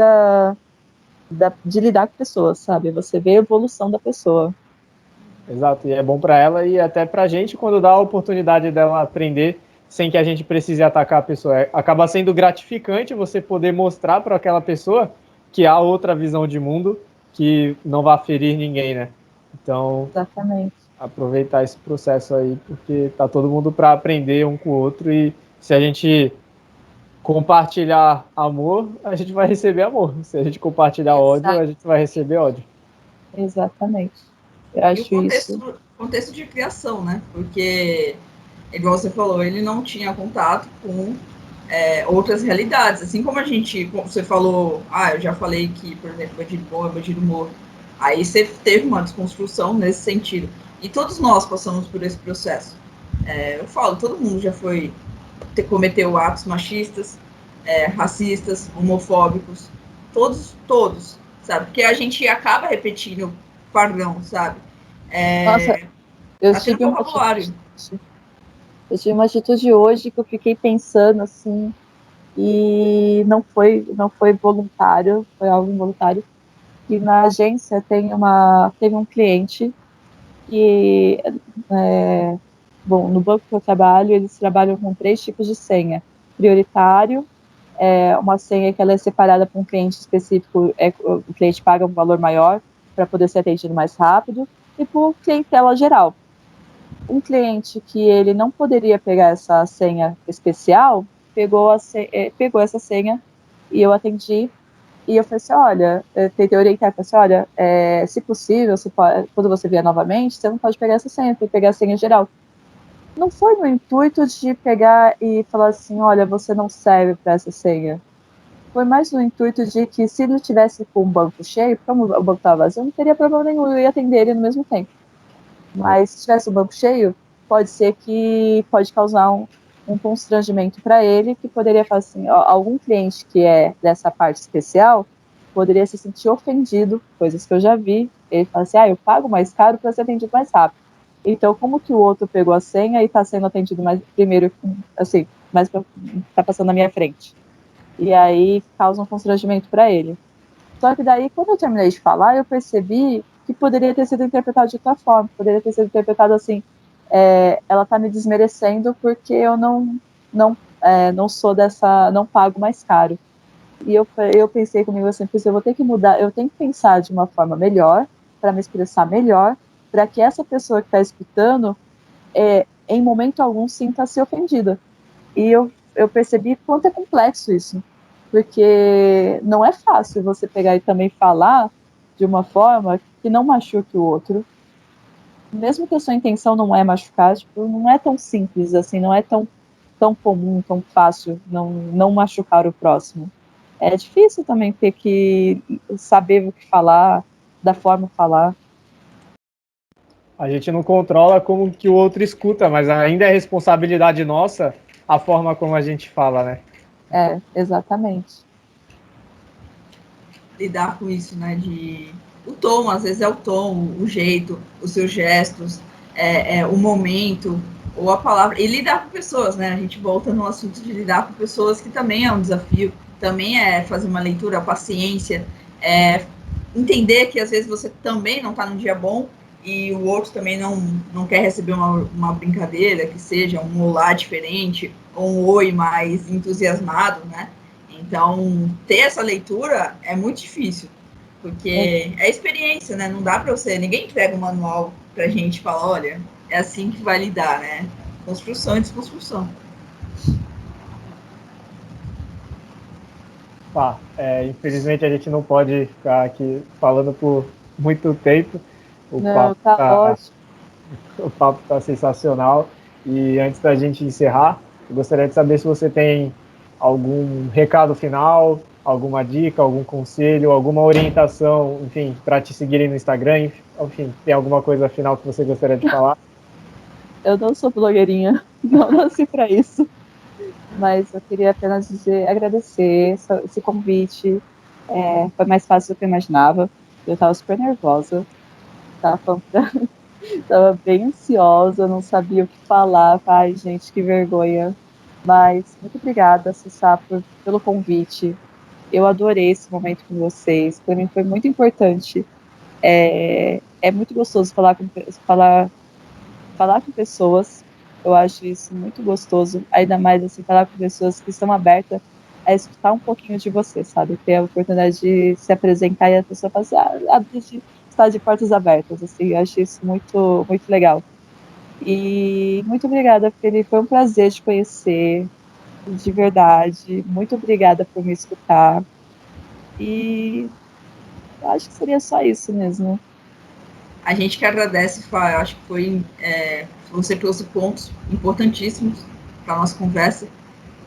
de lidar com pessoas, sabe? Você vê a evolução da pessoa. Exato, e é bom para ela e até para a gente quando dá a oportunidade dela aprender sem que a gente precise atacar a pessoa. Acaba sendo gratificante você poder mostrar para aquela pessoa que há outra visão de mundo que não vai ferir ninguém, né? Então, exatamente, aproveitar esse processo aí, porque tá todo mundo para aprender um com o outro e se a gente compartilhar amor, a gente vai receber amor. Se a gente compartilhar ódio, a gente vai receber ódio. Exatamente. Eu acho o contexto de criação, né? Porque, igual você falou, ele não tinha contato com outras realidades. Assim como você falou, eu já falei que, por exemplo, bandido bom é bandido morto. Aí você teve uma desconstrução nesse sentido. E todos nós passamos por esse processo. Eu falo, todo mundo já cometeu atos machistas, racistas, homofóbicos, todos, sabe? Porque a gente acaba repetindo o padrão, sabe? Nossa, eu Tá tendo tive uma vocabulário. atitude. Eu tive uma atitude hoje que eu fiquei pensando assim, e não foi voluntário, foi algo involuntário. Que na agência teve um cliente que, bom, no banco que eu trabalho, eles trabalham com 3 tipos de senha. Prioritário, uma senha que ela é separada para um cliente específico, o cliente paga um valor maior para poder ser atendido mais rápido, e por clientela geral. Um cliente que ele não poderia pegar essa senha especial, pegou essa senha e eu atendi. E eu falei assim, olha, tentei orientar, falei assim, olha, se possível, quando você vier novamente, você não pode pegar essa senha, tem que pegar a senha geral. Não foi no intuito de pegar e falar assim, olha, você não serve para essa senha. Foi mais no intuito de que se ele tivesse com o banco cheio, como o banco estava vazio, não teria problema nenhum, eu ia atender ele no mesmo tempo. Mas se tivesse o banco cheio, pode ser que pode causar um constrangimento para ele, que poderia falar assim, algum cliente que é dessa parte especial poderia se sentir ofendido, coisas que eu já vi. Ele fala assim, eu pago mais caro para ser atendido mais rápido. Então, como que o outro pegou a senha e está sendo atendido mais primeiro, assim, está passando na minha frente? E aí causa um constrangimento para ele. Só que daí, quando eu terminei de falar, eu percebi que poderia ter sido interpretado de outra forma. Poderia ter sido interpretado assim, ela está me desmerecendo porque eu não sou não pago mais caro. E eu pensei comigo assim, eu vou ter que mudar, eu tenho que pensar de uma forma melhor, para me expressar melhor, para que essa pessoa que está escutando, em momento algum, sinta-se ofendida. E eu percebi quanto é complexo isso, porque não é fácil você pegar e também falar de uma forma que não machuque o outro, mesmo que a sua intenção não é machucar, tipo, não é tão simples assim, não é tão comum, tão fácil não machucar o próximo. É difícil também ter que saber o que falar, da forma de falar. A gente não controla como que o outro escuta, mas ainda é responsabilidade nossa a forma como a gente fala, né? Exatamente. Lidar com isso, né? O tom, às vezes é o tom, o jeito, os seus gestos, o momento, ou a palavra. E lidar com pessoas, né? A gente volta no assunto de lidar com pessoas, que também é um desafio, também é fazer uma leitura, a paciência, entender que às vezes você também não está num dia bom e o outro também não quer receber uma brincadeira, que seja um olá diferente, ou um oi mais entusiasmado, né? Então, ter essa leitura é muito difícil, porque é experiência, né? Não dá para ninguém entrega um manual pra gente falar, olha, é assim que vai lidar, né? Construção e desconstrução. Infelizmente a gente não pode ficar aqui falando por muito tempo. Não, tá ótimo. O papo tá sensacional. E antes da gente encerrar, eu gostaria de saber se você tem algum recado final, alguma dica, algum conselho, alguma orientação, enfim, para te seguirem no Instagram, enfim, tem alguma coisa final que você gostaria de falar? Eu não sou blogueirinha, não nasci para isso. Mas eu queria apenas agradecer esse convite. Foi mais fácil do que eu imaginava. Eu estava super nervosa, estava bem ansiosa, não sabia o que falar. Ai, gente, que vergonha. Mas muito obrigada, Cissá, pelo convite. Eu adorei esse momento com vocês. Para mim foi muito importante. É muito gostoso falar com pessoas. Eu acho isso muito gostoso, ainda mais assim, falar com pessoas que estão abertas a escutar um pouquinho de você, sabe? Ter a oportunidade de se apresentar e a pessoa falar assim, de estar de portas abertas, assim, eu acho isso muito, muito legal. E muito obrigada, Felipe, foi um prazer te conhecer, de verdade, muito obrigada por me escutar, e acho que seria só isso mesmo. A gente que agradece, Fá, eu acho que você trouxe pontos importantíssimos para a nossa conversa.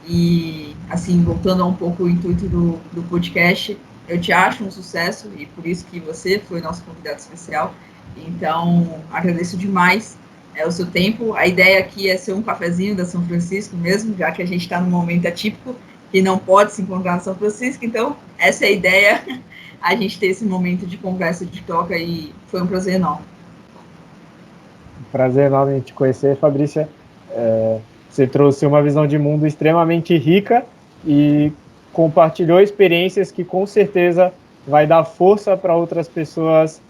E, assim, voltando a um pouco o intuito do podcast, eu te acho um sucesso e por isso que você foi nosso convidado especial. Então, agradeço demais o seu tempo. A ideia aqui é ser um cafezinho da São Francisco mesmo, já que a gente está num momento atípico e não pode se encontrar na São Francisco. Então, essa é a ideia, a gente ter esse momento de conversa, de troca, e foi um prazer enorme. Prazer enorme te conhecer, Fabrícia. Você trouxe uma visão de mundo extremamente rica e compartilhou experiências que com certeza vai dar força para outras pessoas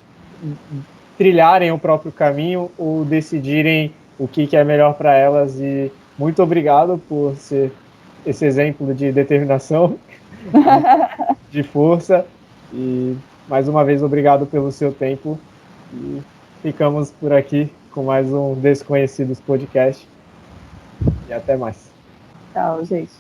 trilharem o próprio caminho ou decidirem o que é melhor para elas. E muito obrigado por ser esse exemplo de determinação, de força. E mais uma vez, obrigado pelo seu tempo. E ficamos por aqui com mais um Desconhecidos Podcast. E até mais. Tchau, gente.